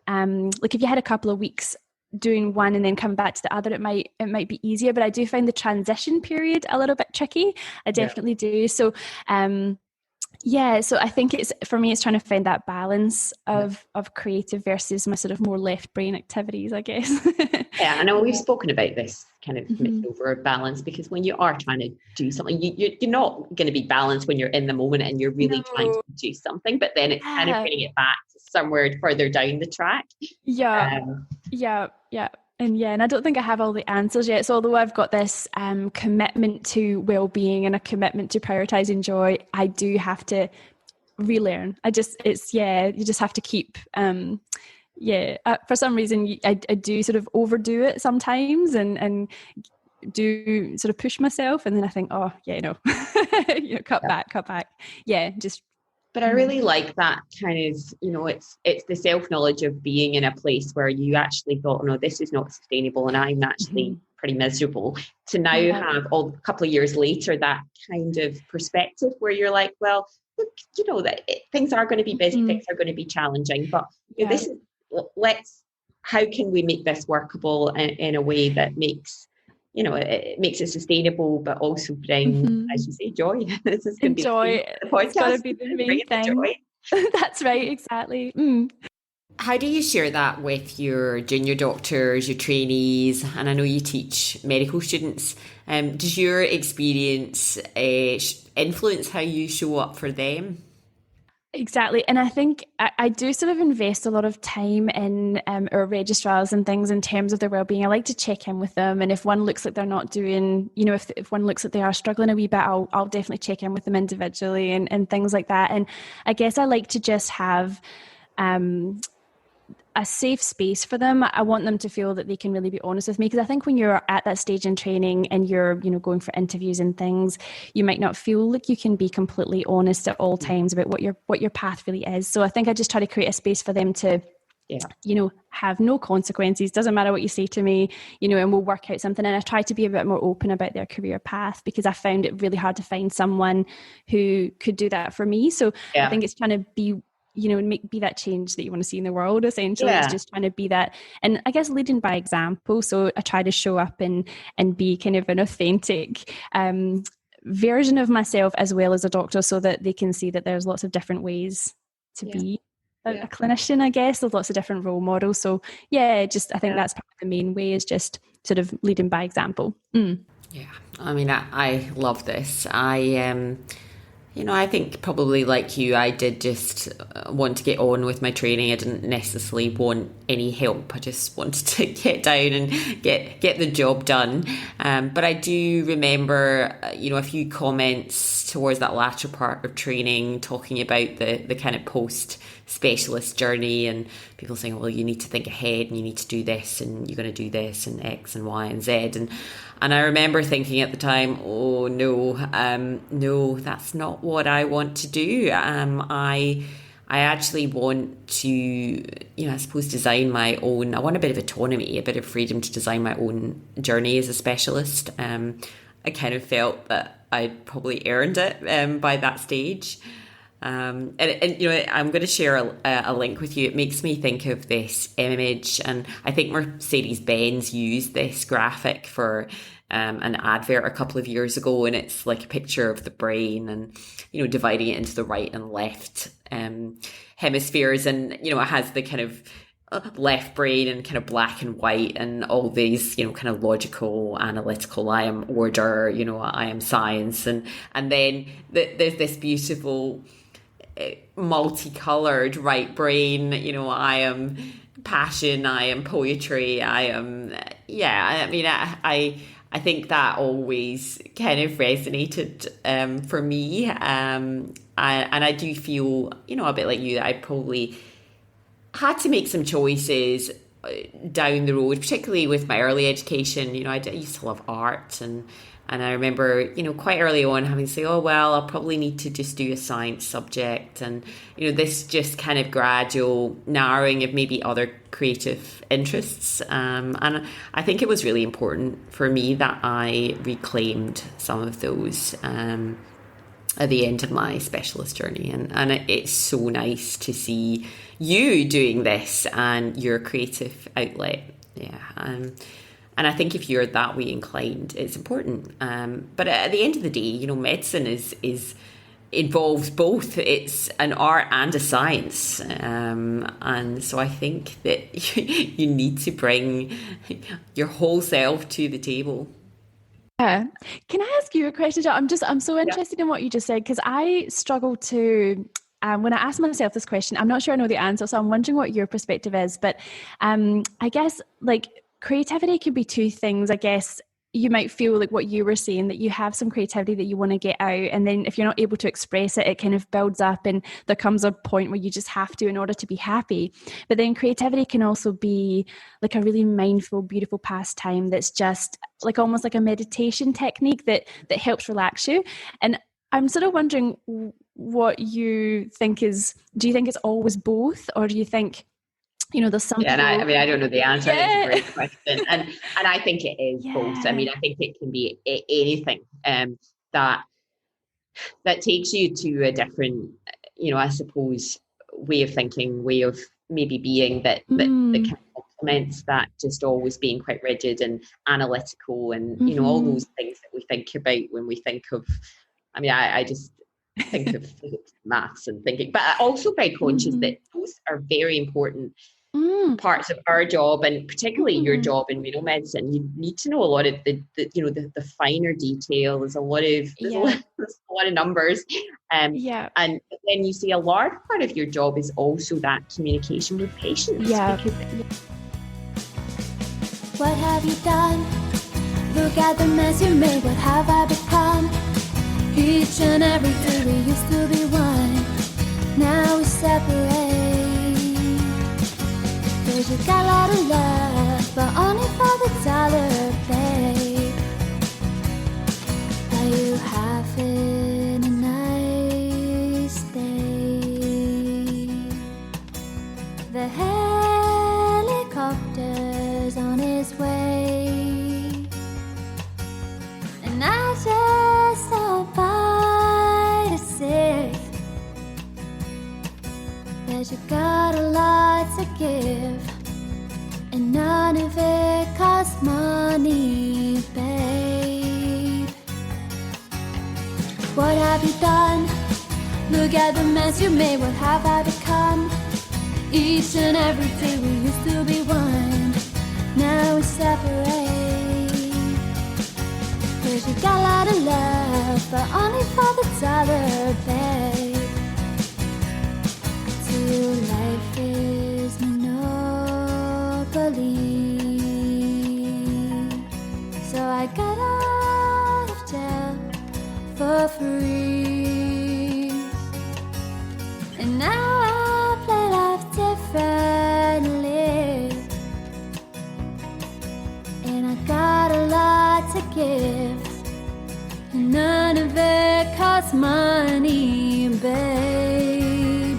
like if you had a couple of weeks doing one and then coming back to the other, it might be easier. But I do find the transition period a little bit tricky. I definitely do. So, so I think for me, it's trying to find that balance of creative versus my sort of more left brain activities, I guess. I know we've spoken about this kind of over balance, because when you are trying to do something, you're not going to be balanced when you're in the moment and you're really trying to do something, but then it's kind of bringing it back to somewhere further down the track. And I don't think I have all the answers yet. So although I've got this commitment to well-being and a commitment to prioritizing joy, I do have to relearn. You just have to keep, for some reason I do sort of overdo it sometimes and do sort of push myself, and then I think, oh yeah, no, cut back. Yeah, just. But I really like that kind of, it's the self-knowledge of being in a place where you actually thought, no, this is not sustainable and I'm actually pretty miserable, to now have a couple of years later that kind of perspective where you're like, well, look, that things are going to be busy, things are going to be challenging, but this is, how can we make this workable in a way that makes it makes it sustainable, but also bring, as you say, joy. This is going to be the podcast. It's got to be the main thing. That's right, exactly. How do you share that with your junior doctors, your trainees? And I know you teach medical students. Does your experience influence how you show up for them? Exactly. And I think I do sort of invest a lot of time in our registrars and things in terms of their well-being. I like to check in with them. And if one looks like they're not doing, if one looks like they are struggling a wee bit, I'll definitely check in with them individually and things like that. And I guess I like to just have a safe space for them. I want them to feel that they can really be honest with me, because I think when you're at that stage in training and you're, going for interviews and things, you might not feel like you can be completely honest at all times about what your path really is. So I think I just try to create a space for them to, have no consequences. Doesn't matter what you say to me, and we'll work out something. And I try to be a bit more open about their career path, because I found it really hard to find someone who could do that for me. So I think it's trying to be be that change that you want to see in the world, essentially. It's just trying to be that, and I guess leading by example. So I try to show up and be kind of an authentic version of myself as well as a doctor, so that they can see that there's lots of different ways to be a clinician, I guess. There's lots of different role models. So I think that's probably the main way, is just sort of leading by example. Yeah, I mean, I love this. I think probably like you, I did just want to get on with my training. I didn't necessarily want any help. I just wanted to get down and get the job done. But I do remember, a few comments towards that latter part of training talking about the kind of post-specialist journey, and people saying, well, you need to think ahead and you need to do this and you're going to do this and X and Y and Z. And I remember thinking at the time, oh no, that's not what I want to do. I actually want to, I suppose, design my own. I want a bit of autonomy, a bit of freedom to design my own journey as a specialist. I kind of felt that I'd probably earned it by that stage. And I'm going to share a link with you. It makes me think of this image, and I think Mercedes-Benz used this graphic for an advert a couple of years ago, and it's like a picture of the brain and dividing it into the right and left hemispheres, and it has the kind of left brain and kind of black and white and all these kind of logical, analytical, I am order, I am science, and then there's this beautiful multicolored right brain, I am passion, I am poetry, I am I think that always kind of resonated for me, and I do feel a bit like you, that I probably had to make some choices down the road, particularly with my early education. I used to love art, and I remember, quite early on having to say, oh, well, I'll probably need to just do a science subject. And, this just kind of gradual narrowing of maybe other creative interests. And I think it was really important for me that I reclaimed some of those at the end of my specialist journey. And it's so nice to see you doing this and your creative outlet. Yeah. And I think if you're that way inclined, it's important. But at the end of the day, medicine is involves both. It's an art and a science. And so I think that you need to bring your whole self to the table. Can I ask you a question? I'm so interested in what you just said, because I struggle to, when I ask myself this question, I'm not sure I know the answer. So I'm wondering what your perspective is. But I guess creativity could be two things, I guess. you might feel like what you were saying, that you have some creativity that you want to get out, and then if you're not able to express it, it kind of builds up, and there comes a point where you just have to in order to be happy. But then creativity can also be like a really mindful, beautiful pastime that's just like almost like a meditation technique that helps relax you. And I'm sort of wondering what you think is, do you think it's always both, or do you think, you know, there's some people... I mean, I don't know the answer. Yeah. It's a great question. And I think it is both. I mean, I think it can be anything that takes you to a different, you know, I suppose, way of thinking, way of maybe being that kind of complements that just always being quite rigid and analytical and, you know, all those things that we think about when we think of, I mean, I just think of physics, maths and thinking, but also very conscious that those are very important parts of our job, and particularly your job in renal medicine. You need to know a lot of the you know, the finer detail. There's a lot of numbers, and then you see a large part of your job is also that communication with patients. What have you done? Look at the mess you made. What have I become? Each and every day we used to be one, now we separate. Cause you got a lot of love, but only for the dollar, babe. Are you having a nice day? The helicopter's on his way, and I just don't buy to say that you got a lot to give, and none of it costs money, babe. What have you done? Look at the mess you made. What have I become? Each and every day we used to be one, now we separate. Cause you got a lot of love, but only for the dollar, babe. Till life is monopoly, so I got out of jail for free, and now I play life differently, and I got a lot to give, and none of it costs money, babe.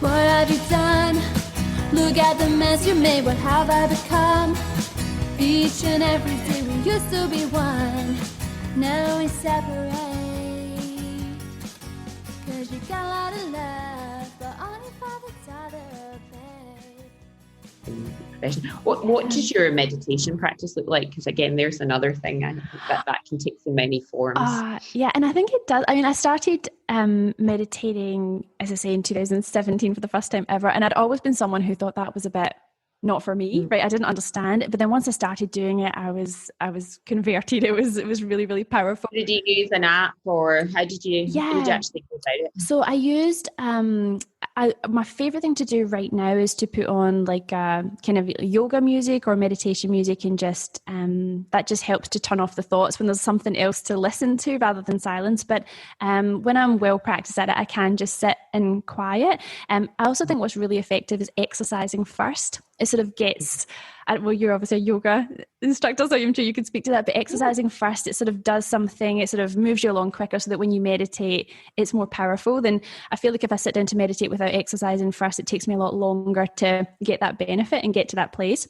What have you done? Look at the mess you made. What have I become? Each and every day we used to be one, now we separate. Cause you got a lot of love, but only for the dollar, babe. What does your meditation practice look like? Because again, there's another thing that can take so many forms. And I think it does. I mean, I started meditating, as I say, in 2017 for the first time ever, and I'd always been someone who thought that was a bit not for me, right? I didn't understand it, but then once I started doing it, I was converted. It was really, really powerful. Did you use an app, or how did you actually go about it? So I used my favorite thing to do right now is to put on like kind of yoga music or meditation music, and just that just helps to turn off the thoughts when there's something else to listen to rather than silence. But when I'm well practiced at it, I can just sit in quiet. I also think what's really effective is exercising first. It sort of gets, well, you're obviously a yoga instructor, so I'm sure you can speak to that, but exercising first, it sort of does something, it sort of moves you along quicker, so that when you meditate, it's more powerful. Then I feel like if I sit down to meditate without exercising first, it takes me a lot longer to get that benefit and get to that place.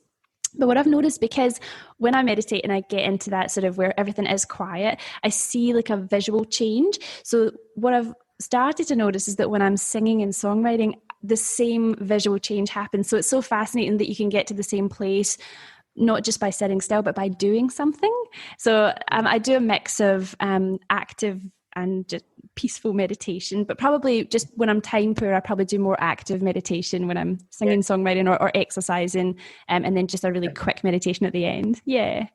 But what I've noticed, because when I meditate and I get into that sort of where everything is quiet, I see like a visual change. So what I've started to notice is that when I'm singing and songwriting, the same visual change happens. So it's so fascinating that you can get to the same place, not just by sitting still, but by doing something. So I do a mix of active and just peaceful meditation, but probably just when I'm time poor, I probably do more active meditation when I'm singing, songwriting, or exercising, and then just a really quick meditation at the end. Yeah,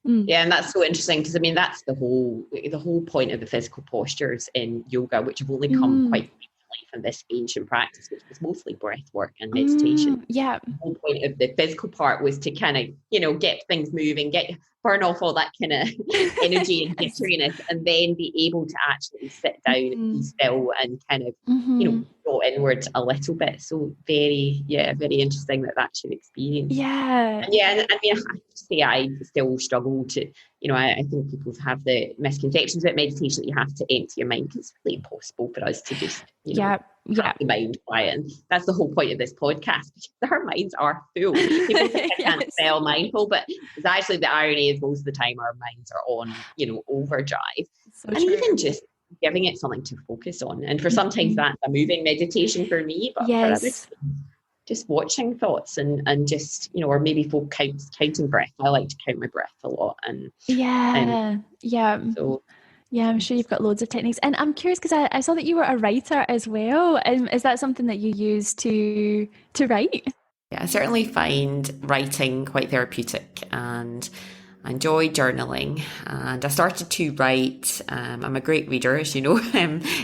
and that's so interesting, because I mean that's the whole point of the physical postures in yoga, which have only come quite life and this ancient practice, which was mostly breath work and meditation. Yeah. The whole point of the physical part was to kind of, get things moving, burn off all that kind of energy and jitteriness, and then be able to actually sit down and be still and kind of, go inward a little bit. So very interesting that that's your experience. Yeah. And I mean, I have to say, I still struggle to, I think people have the misconceptions about meditation that you have to empty your mind, because it's really impossible for us to just, have the mind quiet. And that's the whole point of this podcast, because our minds are full. People think I can't spell mindful, but it's actually, the irony is most of the time our minds are on, overdrive. So true. Even just giving it something to focus on. And for sometimes that's a moving meditation for me, but for others, just watching thoughts and just, or maybe counting breath. I like to count my breath a lot. And so, I'm sure you've got loads of techniques. And I'm curious, because I saw that you were a writer as well. Is that something that you use to write? Yeah, I certainly find writing quite therapeutic, and I enjoy journaling, and I started to write. I'm a great reader, as you know,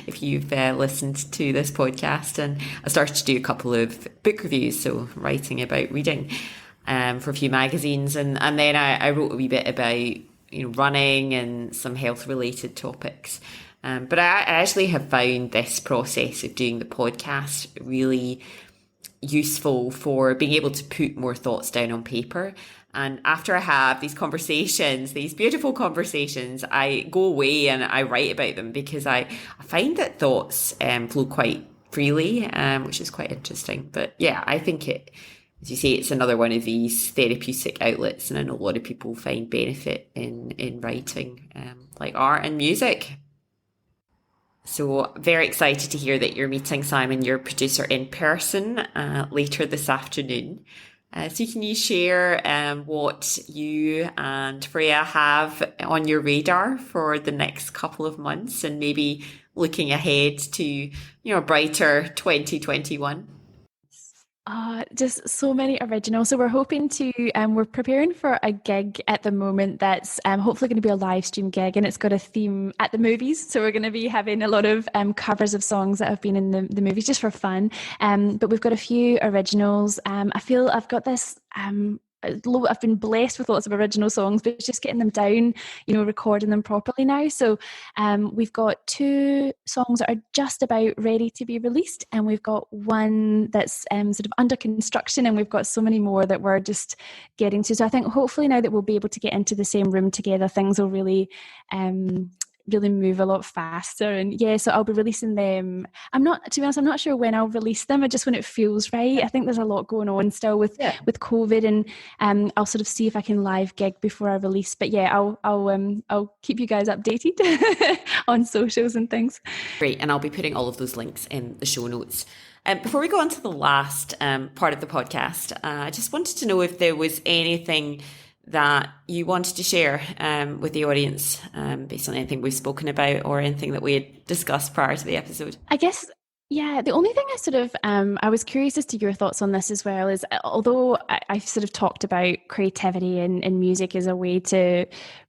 if you've listened to this podcast, and I started to do a couple of book reviews, so writing about reading for a few magazines, and then I wrote a wee bit about running and some health related topics. But I actually have found this process of doing the podcast really useful for being able to put more thoughts down on paper. And after I have these conversations, these beautiful conversations, I go away and I write about them, because I find that thoughts flow quite freely, which is quite interesting. But yeah, I think as you say, it's another one of these therapeutic outlets, and I know a lot of people find benefit in writing, like art and music. So very excited to hear that you're meeting Simon, your producer, in person later this afternoon. So can you share what you and Freya have on your radar for the next couple of months, and maybe looking ahead to, a brighter 2021? Just so many originals. So we're hoping to, we're preparing for a gig at the moment that's hopefully going to be a live stream gig, and it's got a theme at the movies. So we're going to be having a lot of covers of songs that have been in the movies, just for fun. But we've got a few originals. I feel I've got this... I've been blessed with lots of original songs, but it's just getting them down, recording them properly now. So we've got 2 songs that are just about ready to be released, and we've got one that's sort of under construction, and we've got so many more that we're just getting to. So I think hopefully now that we'll be able to get into the same room together, things will really move a lot faster. And so I'll be releasing them. To be honest, I'm not sure when I'll release them. Just when it feels right. I think there's a lot going on still with COVID, and I'll sort of see if I can live gig before I release. But I'll keep you guys updated on socials and things. Great, and I'll be putting all of those links in the show notes. Before we go on to the last part of the podcast, I just wanted to know if there was anything that you wanted to share with the audience based on anything we've spoken about, or anything that we had discussed prior to the episode. I guess, the only thing I sort of, I was curious as to your thoughts on this as well, is although I've sort of talked about creativity and music as a way to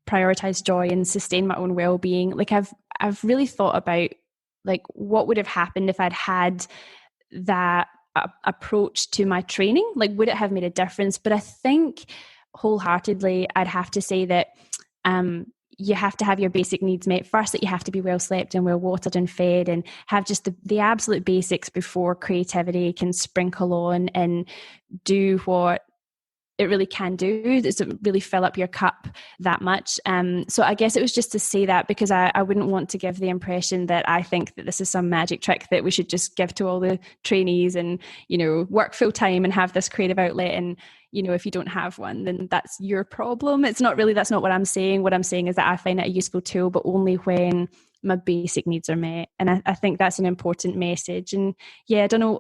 prioritise joy and sustain my own well-being, like I've really thought about like what would have happened if I'd had that approach to my training. Like, would it have made a difference? But I think wholeheartedly I'd have to say that you have to have your basic needs met first, that you have to be well slept and well watered and fed, and have just the absolute basics before creativity can sprinkle on and do what it really can do, is to really fill up your cup that much. So I guess it was just to say that, because I wouldn't want to give the impression that I think that this is some magic trick that we should just give to all the trainees and, work full time and have this creative outlet. And, if you don't have one, then that's your problem. It's not really, that's not what I'm saying. What I'm saying is that I find it a useful tool, but only when my basic needs are met. And I think that's an important message. And I don't know,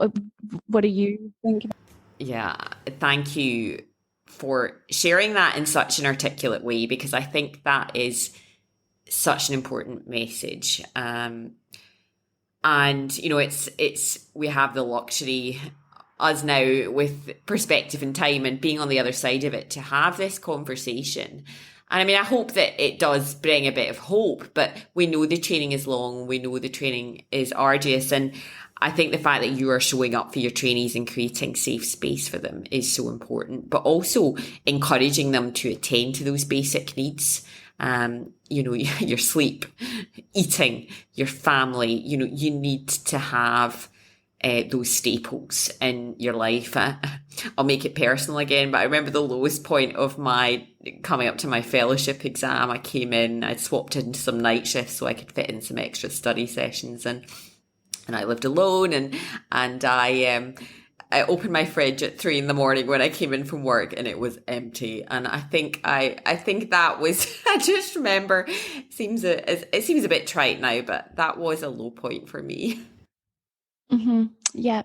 what do you think? Yeah, thank you for sharing that in such an articulate way, because I think that is such an important message. And it's we have the luxury, us now, with perspective and time and being on the other side of it, to have this conversation. And I mean, I hope that it does bring a bit of hope, but we know the training is long, we know the training is arduous, and I think the fact that you are showing up for your trainees and creating safe space for them is so important, but also encouraging them to attend to those basic needs. You know, your sleep, eating, your family, you know, you need to have those staples in your life. I'll make it personal again, but I remember the lowest point of my coming up to my fellowship exam. I came in, I'd swapped into some night shifts so I could fit in some extra study sessions, and I lived alone, and I opened my fridge at 3 a.m. when I came in from work, and it was empty. And I think that was, I just remember, it seems a bit trite now, but that was a low point for me. Mm-hmm. Yeah.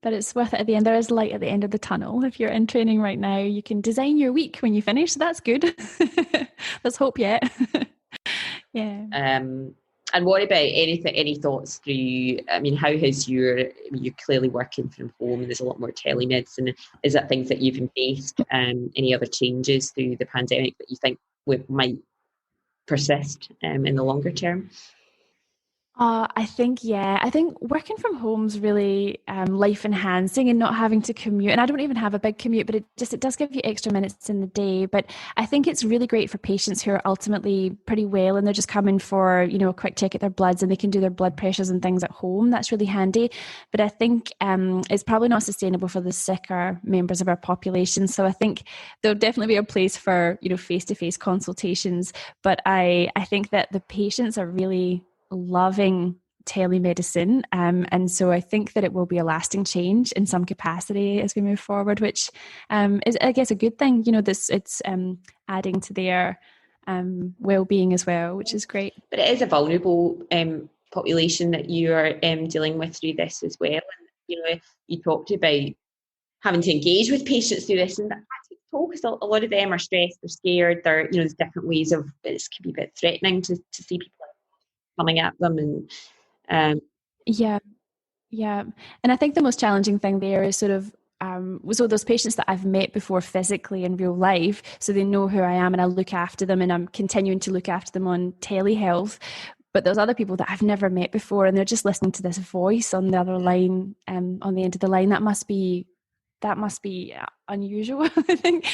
But it's worth it at the end. There is light at the end of the tunnel. If you're in training right now, you can design your week when you finish. So that's good. Let's hope yet. Yeah. And what about any thoughts through, I mean, how has you're clearly working from home, there's a lot more telemedicine. Is that things that you've embraced? Any other changes through the pandemic that you think might persist in the longer term? I think working from home is really life enhancing, and not having to commute. And I don't even have a big commute, but it does give you extra minutes in the day. But I think it's really great for patients who are ultimately pretty well, and they're just coming for, you know, a quick check at their bloods, and they can do their blood pressures and things at home. That's really handy. But I think it's probably not sustainable for the sicker members of our population. So I think there'll definitely be a place for, you know, face-to-face consultations. But I think that the patients are really loving telemedicine, and so I think that it will be a lasting change in some capacity as we move forward, which is, I guess, a good thing. You know, it's adding to their well-being as well, which is great. But it is a vulnerable population that you are dealing with through this as well. And you know, you talked about having to engage with patients through this, and that takes toll, because a lot of them are stressed, they're scared, there's different ways of, it can be a bit threatening to see people coming at them. And yeah, and I think the most challenging thing there is sort of so those patients that I've met before physically in real life, so they know who I am and I look after them, and I'm continuing to look after them on telehealth. But there's other people that I've never met before, and they're just listening to this voice on the other line, on the end of the line. That must be unusual, I think.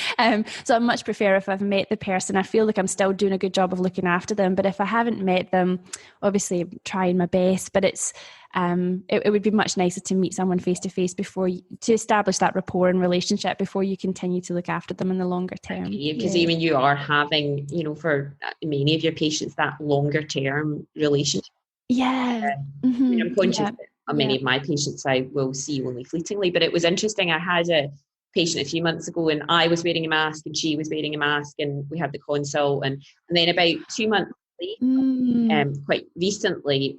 So I much prefer if I've met the person, I feel like I'm still doing a good job of looking after them. But if I haven't met them, obviously I'm trying my best. But it's it would be much nicer to meet someone face to face to establish that rapport and relationship before you continue to look after them in the longer term. Because even you are having, you know, for many of your patients, that longer term relationship. Yeah. I mean, I'm conscious that many of my patients I will see only fleetingly, but it was interesting. I had a patient a few months ago, and I was wearing a mask and she was wearing a mask, and we had the consult, and then about 2 months later, quite recently,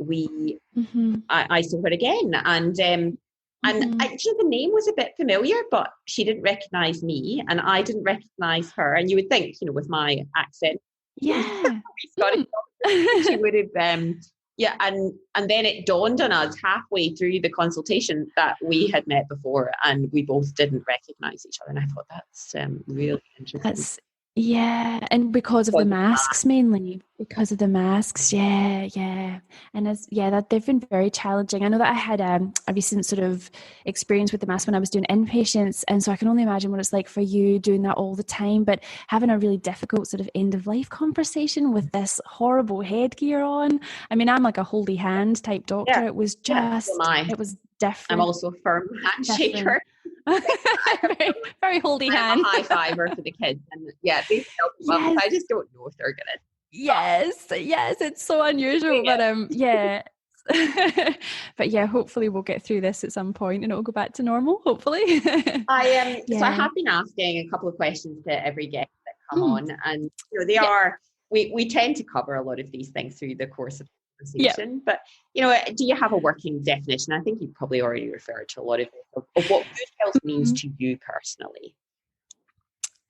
I saw her again, and actually the name was a bit familiar, but she didn't recognise me and I didn't recognise her. And you would think, you know, with my accent, she would have and then it dawned on us halfway through the consultation that we had met before, and we both didn't recognise each other. And I thought that's really interesting. And because of the masks, mainly because of the masks. And they've been very challenging. I know that I had a recent sort of experience with the mask when I was doing inpatients, and so I can only imagine what it's like for you doing that all the time, but having a really difficult sort of end of life conversation with this horrible headgear on. I mean, I'm like a holy hand type doctor. It was just, it was different. I'm also a firm handshaker. very, very holdy hand. I'm a high fiver for the kids, and they help them up. I just don't know if they're gonna. Yes, it's so unusual, but but hopefully we'll get through this at some point and it'll go back to normal. Hopefully. So I have been asking a couple of questions to every guest that come on, and you know they are. We tend to cover a lot of these things through the course of the conversation, but you know, do you have a working definition? I think you probably already referred to a lot of what good health means to you personally.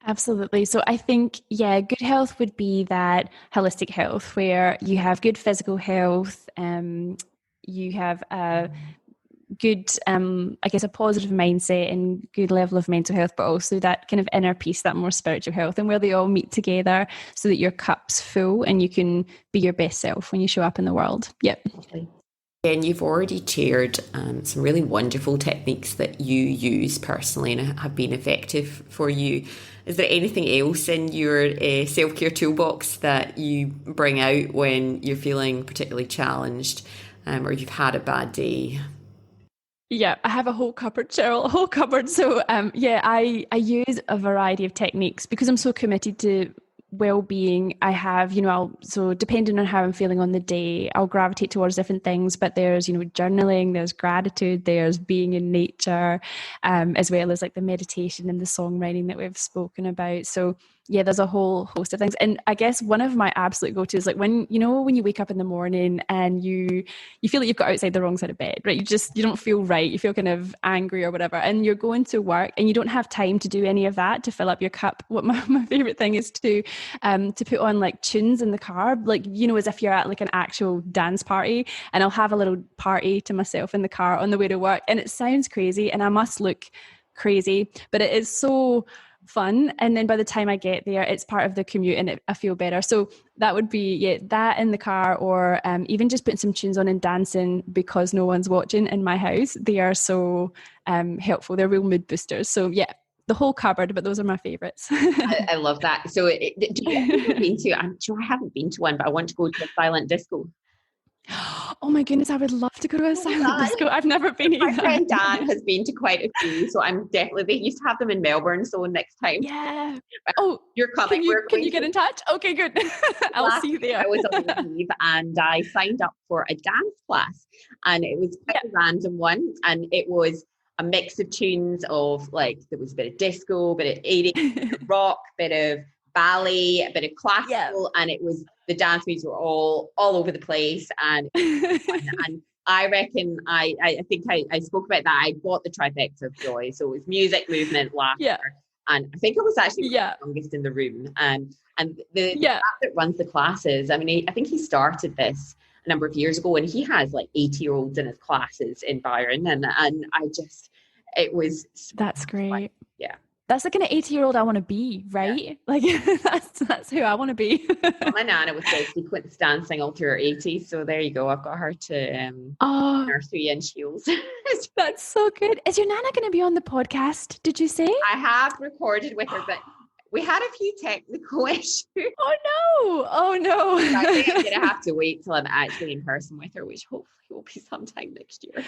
Absolutely. So I think, good health would be that holistic health where you have good physical health, you have a good, I guess, a positive mindset and good level of mental health, but also that kind of inner peace, that more spiritual health, and where they all meet together so that your cup's full and you can be your best self when you show up in the world. Yep. And you've already shared some really wonderful techniques that you use personally and have been effective for you. Is there anything else in your self-care toolbox that you bring out when you're feeling particularly challenged or you've had a bad day? Yeah, I have a whole cupboard, Cheryl, a whole cupboard. So I use a variety of techniques because I'm so committed to well-being. I have, so depending on how I'm feeling on the day, I'll gravitate towards different things, but there's, journaling, there's gratitude, there's being in nature, as well as like the meditation and the songwriting that we've spoken about. So yeah, there's a whole host of things. And I guess one of my absolute go-tos, like when you wake up in the morning and you feel like you've got outside the wrong side of bed, right? You don't feel right. You feel kind of angry or whatever. And you're going to work and you don't have time to do any of that, to fill up your cup. What my favorite thing is to put on like tunes in the car, like, as if you're at like an actual dance party, and I'll have a little party to myself in the car on the way to work. And it sounds crazy and I must look crazy, but it is so fun. And then by the time I get there, it's part of the commute and I feel better. So that would be that in the car, or even just putting some tunes on and dancing because no one's watching in my house. They are so helpful. They're real mood boosters. So yeah, the whole cupboard, but those are my favorites. I love that. So I'm sure I haven't been to one, but I want to go to a silent disco. Oh my goodness, I would love to go to a silent disco. I've never been either. My friend Dan has been to quite a few, so I'm definitely, they used to have them in Melbourne, so next time. Yeah. Oh, you're coming. Can you get in touch? Okay, good. I'll see you there. I was on leave and I signed up for a dance class, and it was quite a random one, and it was a mix of tunes of like, there was a bit of disco, bit of 80s, bit of rock, bit of ballet, a bit of classical, and it was, the dance moves were all over the place, and and I reckon I think I spoke about that. I bought the trifecta of joy, so it was music, movement, laughter, and I think it was actually the youngest in the room. And the chap that runs the classes, I mean, I think he started this a number of years ago, and he has like 80-year-olds in his classes in Byron, and I just, it was that's great fun. Yeah. That's the kind of 80-year-old I want to be, right? Yeah. Like that's who I want to be. Well, my nana was sequence dancing all through her 80s, so there you go. I've got her to nurse 3-inch heels. That's so good. Is your nana going to be on the podcast? Did you say? I have recorded with her, but we had a few technical issues. Oh no! So I think I'm going to have to wait till I'm actually in person with her, which hopefully will be sometime next year.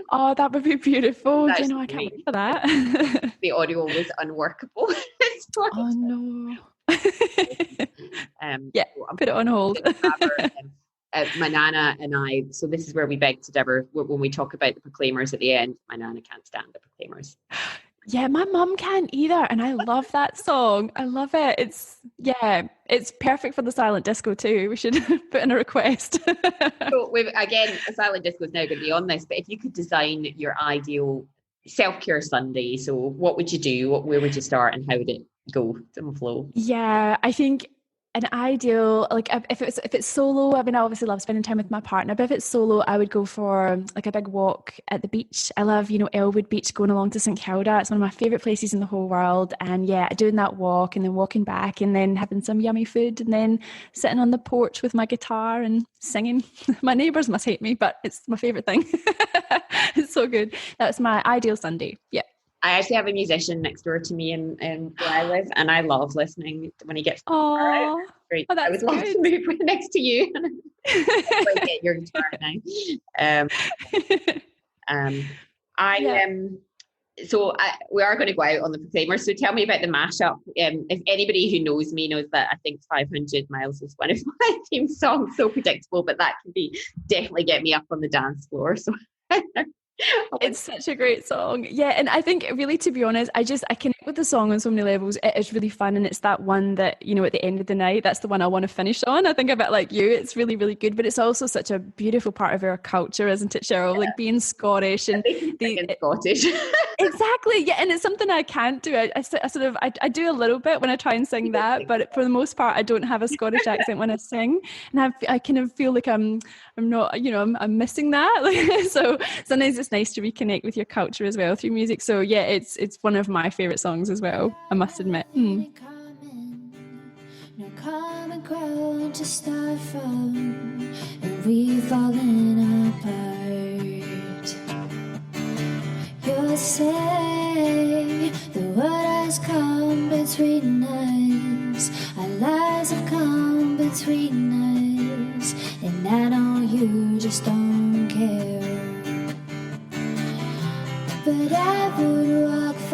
Oh, that would be beautiful. I can't wait for that. The audio was unworkable. Oh no. So put it on hold. My nana and I, so this is where we beg to differ when we talk about the Proclaimers at the end. My nana can't stand the Proclaimers. Yeah, my mum can't either, and I love that song. I love it. It's perfect for the silent disco too. We should put in a request. So again, the silent disco is now going to be on this, but if you could design your ideal self-care Sunday, so what would you do? Where would you start, and how would it go and flow? Yeah, I think an ideal, like if it's solo, I mean, I obviously love spending time with my partner, but if it's solo, I would go for like a big walk at the beach. I love, Elwood Beach, going along to St Kilda. It's one of my favourite places in the whole world. And yeah, doing that walk and then walking back and then having some yummy food and then sitting on the porch with my guitar and singing. My neighbours must hate me, but it's my favourite thing. It's so good. That's my ideal Sunday. Yeah. I actually have a musician next door to me in where I live, and I love listening when he gets oh, great. Oh, I would love to move next to you. Get your guitar now. We are going to go out on the Proclaimers. So tell me about the mashup. If anybody who knows me knows that I think 500 Miles is one of my theme songs. So predictable, but that can definitely get me up on the dance floor. So. It's such a great song. Yeah, and I think really, to be honest, I connect with the song on so many levels. It is really fun, and it's that one that, at the end of the night, that's the one I want to finish on. I think a bit like you, it's really, really good, but it's also such a beautiful part of our culture, isn't it, Cheryl? Yeah. Like being Scottish and Scottish. Exactly. Yeah, and it's something I can't do. I do a little bit when I try and sing that, but for the most part, I don't have a Scottish accent when I sing, and I kind of feel like I'm not, I'm missing that. So sometimes it's nice to reconnect with your culture as well through music. So yeah, it's one of my favorite songs as well, I must admit. No common ground to start from, and we've fallen apart.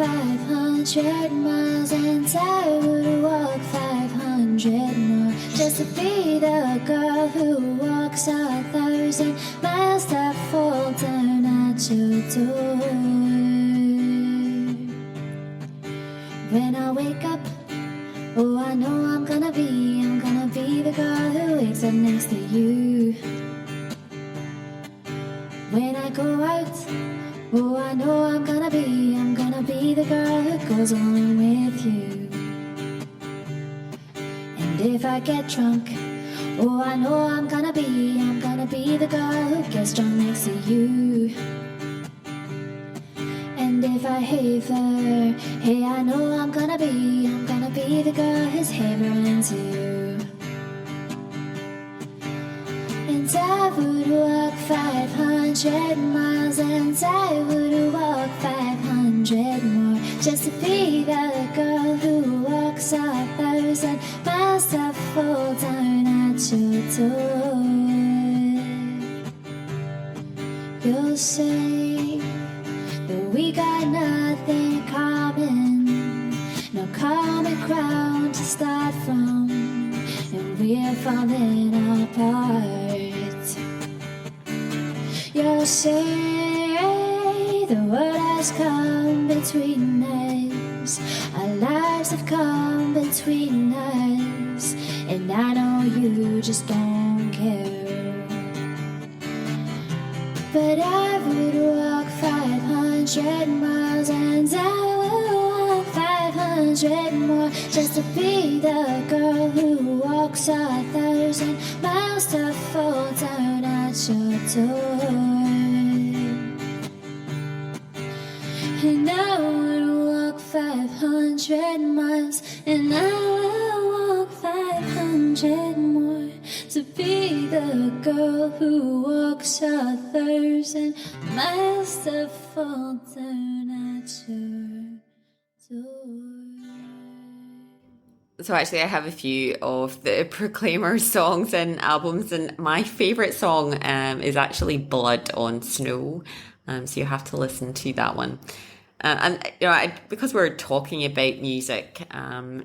500 miles, and I would walk 500 more just to be the girl who walks 1,000 miles that fall down at your door. When I wake up, oh, I know I'm gonna be the girl who wakes up next to you. When I go out, oh, I know I'm gonna be the girl who goes along with you. And if I get drunk, oh, I know I'm gonna be the girl who gets drunk next to you. And if I haver, hey, I know I'm gonna be the girl who's havering to you. And I would walk 500 miles, and I would walk 500 more just to be the girl who walks 1,000 miles that fall down at your door. You'll say that we got nothing in common, no common ground to start from, and we're falling apart. You'll say the world has come between us, our lives have come between us, and I know you just don't care. But I would walk 500 miles, and I would walk 500 more just to be the girl who walks 1,000 miles to fall down at your door. And I would walk 500 miles, and I will walk 500 more to be the girl who walks 1,000 miles to fall down at your door. So actually I have a few of the Proclaimers songs and albums, and my favourite song is actually Blood on Snow. So you have to listen to that one. And you know, because we're talking about music,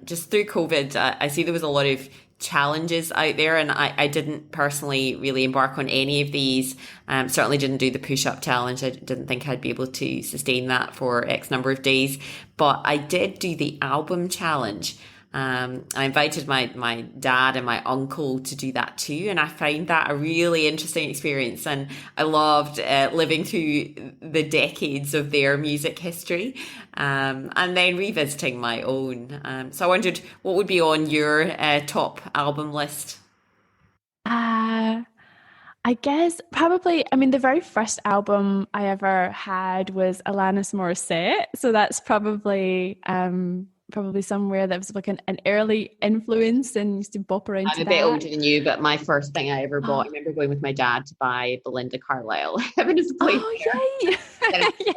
just through COVID, I see there was a lot of challenges out there, and I didn't personally really embark on any of these. Certainly didn't do the push-up challenge. I didn't think I'd be able to sustain that for X number of days, but I did do the album challenge. I invited my dad and my uncle to do that too, and I found that a really interesting experience, and I loved living through the decades of their music history, and then revisiting my own. So I wondered what would be on your top album list? I guess probably, I mean, the very first album I ever had was Alanis Morissette, so that's probably somewhere that was like an early influence, and used to bop around I'm to a bit that. older than you, but my first thing I ever bought, I remember going with my dad to buy Belinda Carlisle. Heaven is a place. Oh, yay!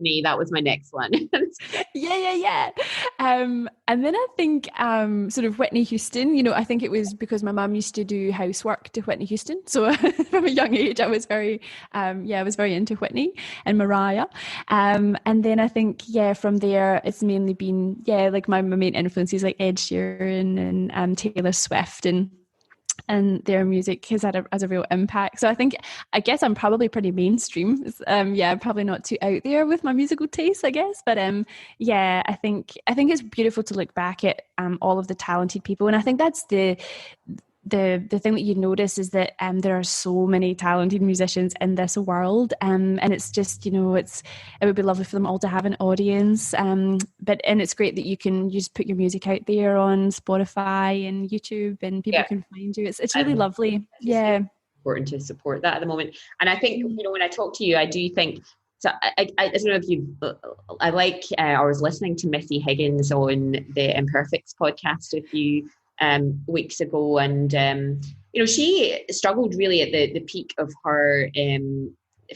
Me, that was my next one. yeah. And then I think sort of Whitney Houston, you know, I think it was because my mum used to do housework to Whitney Houston. So from a young age, I was very into Whitney and Mariah. And then I think, from there, it's mainly been, like my main influences like Ed Sheeran and Taylor Swift, and their music has had a real impact. So I guess I'm probably pretty mainstream. I'm probably not too out there with my musical taste, I guess. But I think it's beautiful to look back at all of the talented people, and I think that's the thing that you notice is that there are so many talented musicians in this world, and it's just, it would be lovely for them all to have an audience, and it's great that you can just put your music out there on Spotify and YouTube, and people can find you. It's really lovely. Important to support that at the moment. And I think, when I talk to you, I do think, so I don't know if you, I was listening to Missy Higgins on the Imperfects podcast with you weeks ago, and she struggled really at the peak of her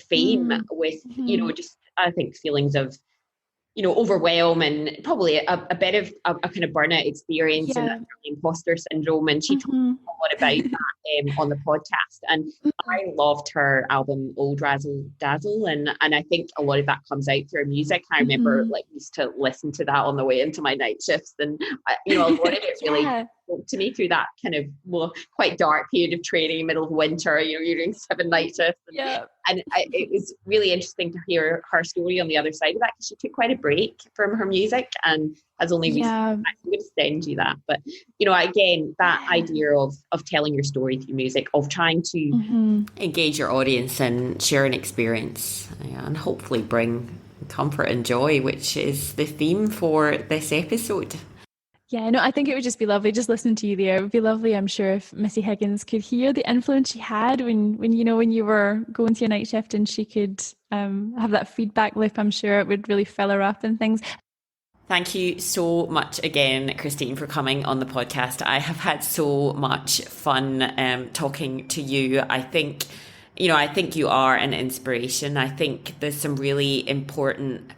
fame with just, I think, feelings of overwhelm and probably a bit of a kind of burnout experience and Yeah. imposter syndrome. And she talked Mhm. a lot about that on the podcast. And I loved her album Old Razzle Dazzle, and I think a lot of that comes out through her music. I remember Mhm. used to listen to that on the way into my night shifts, and a lot of it really spoke to me through that kind of quite dark period of training, middle of winter. You're doing 7 night shifts, and it was really interesting to hear her story on the other side of that, because she took quite a break from her music and has only recently. I'm going to send you that, but again, that idea of telling your story through music, of trying to engage your audience and share an experience, and hopefully bring comfort and joy, which is the theme for this episode. Yeah, no, I think it would just be lovely just listening to you there. It would be lovely, I'm sure, if Missy Higgins could hear the influence she had when you were going to your night shift, and she could have that feedback loop. I'm sure it would really fill her up and things. Thank you so much again, Kristeen, for coming on the podcast. I have had so much fun talking to you. I think you are an inspiration. I think there's some really important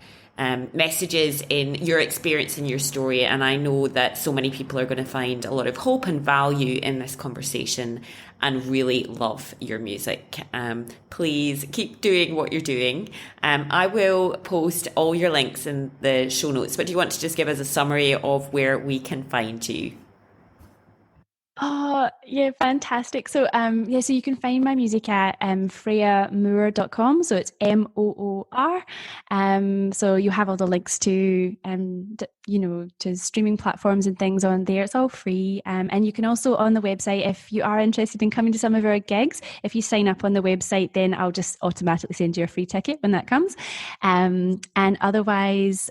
messages in your experience and your story, and I know that so many people are going to find a lot of hope and value in this conversation and really love your music. Please keep doing what you're doing. I will post all your links in the show notes, but do you want to just give us a summary of where we can find you? Oh, yeah, fantastic. So, so you can find my music at freyamoor.com. So it's MOOR. So you have all the links to, to streaming platforms and things on there. It's all free. And you can also, on the website, if you are interested in coming to some of our gigs, if you sign up on the website, then I'll just automatically send you a free ticket when that comes. And otherwise,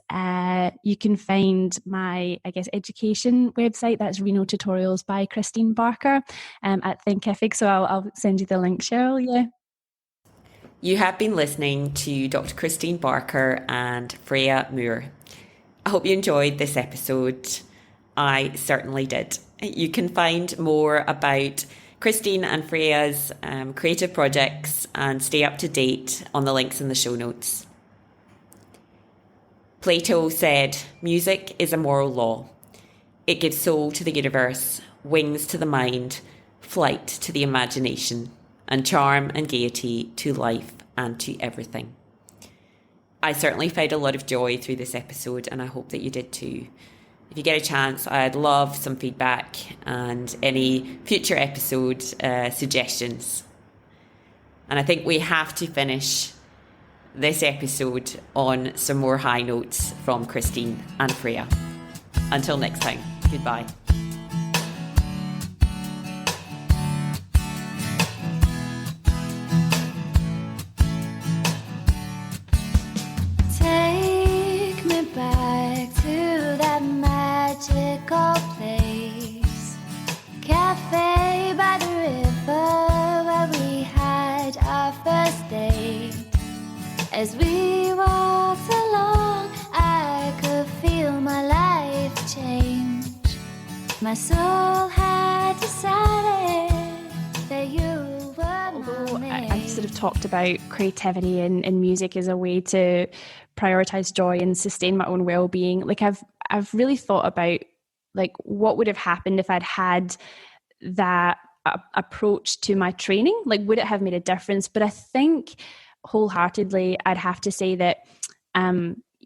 you can find my, education website. That's Renal Tutorials by Kristeen Barker at Thinkific. So I'll send you the link, Cheryl. Yeah. You have been listening to Dr. Kristeen Barker and Freya Moor. I hope you enjoyed this episode. I certainly did. You can find more about Kristeen and Freya's creative projects and stay up to date on the links in the show notes. Plato said, "Music is a moral law. It gives soul to the universe, wings to the mind, flight to the imagination, and charm and gaiety to life and to everything." I certainly found a lot of joy through this episode, and I hope that you did too. If you get a chance, I'd love some feedback and any future episode suggestions. And I think we have to finish this episode on some more high notes from Kristeen and Freya. Until next time, goodbye. Take me back to that magical place, cafe by the river where we had our first date. As we walked along, I could feel my life change. My soul had decided that you were Although I've sort of talked about creativity and music as a way to prioritize joy and sustain my own well-being, like I've really thought about like what would have happened if I'd had that approach to my training. Like, would it have made a difference? But I think wholeheartedly I'd have to say that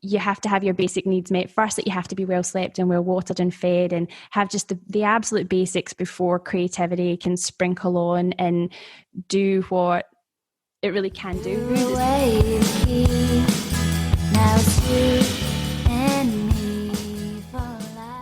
you have to have your basic needs met first, that you have to be well slept and well watered and fed and have just the absolute basics before creativity can sprinkle on and do what it really can do. Now it's you and me for life.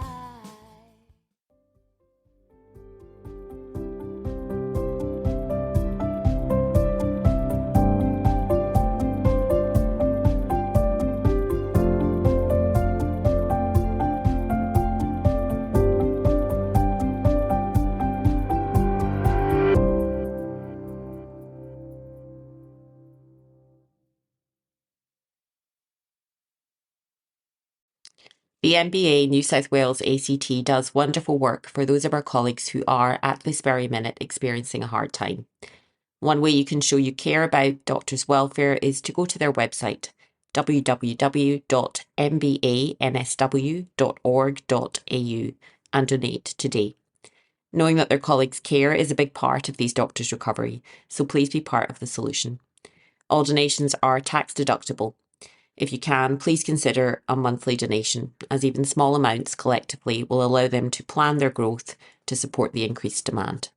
The MBA New South Wales ACT does wonderful work for those of our colleagues who are, at this very minute, experiencing a hard time. One way you can show you care about doctors' welfare is to go to their website, www.mbansw.org.au and donate today. Knowing that their colleagues' care is a big part of these doctors' recovery, so please be part of the solution. All donations are tax deductible. If you can, please consider a monthly donation, as even small amounts collectively will allow them to plan their growth to support the increased demand.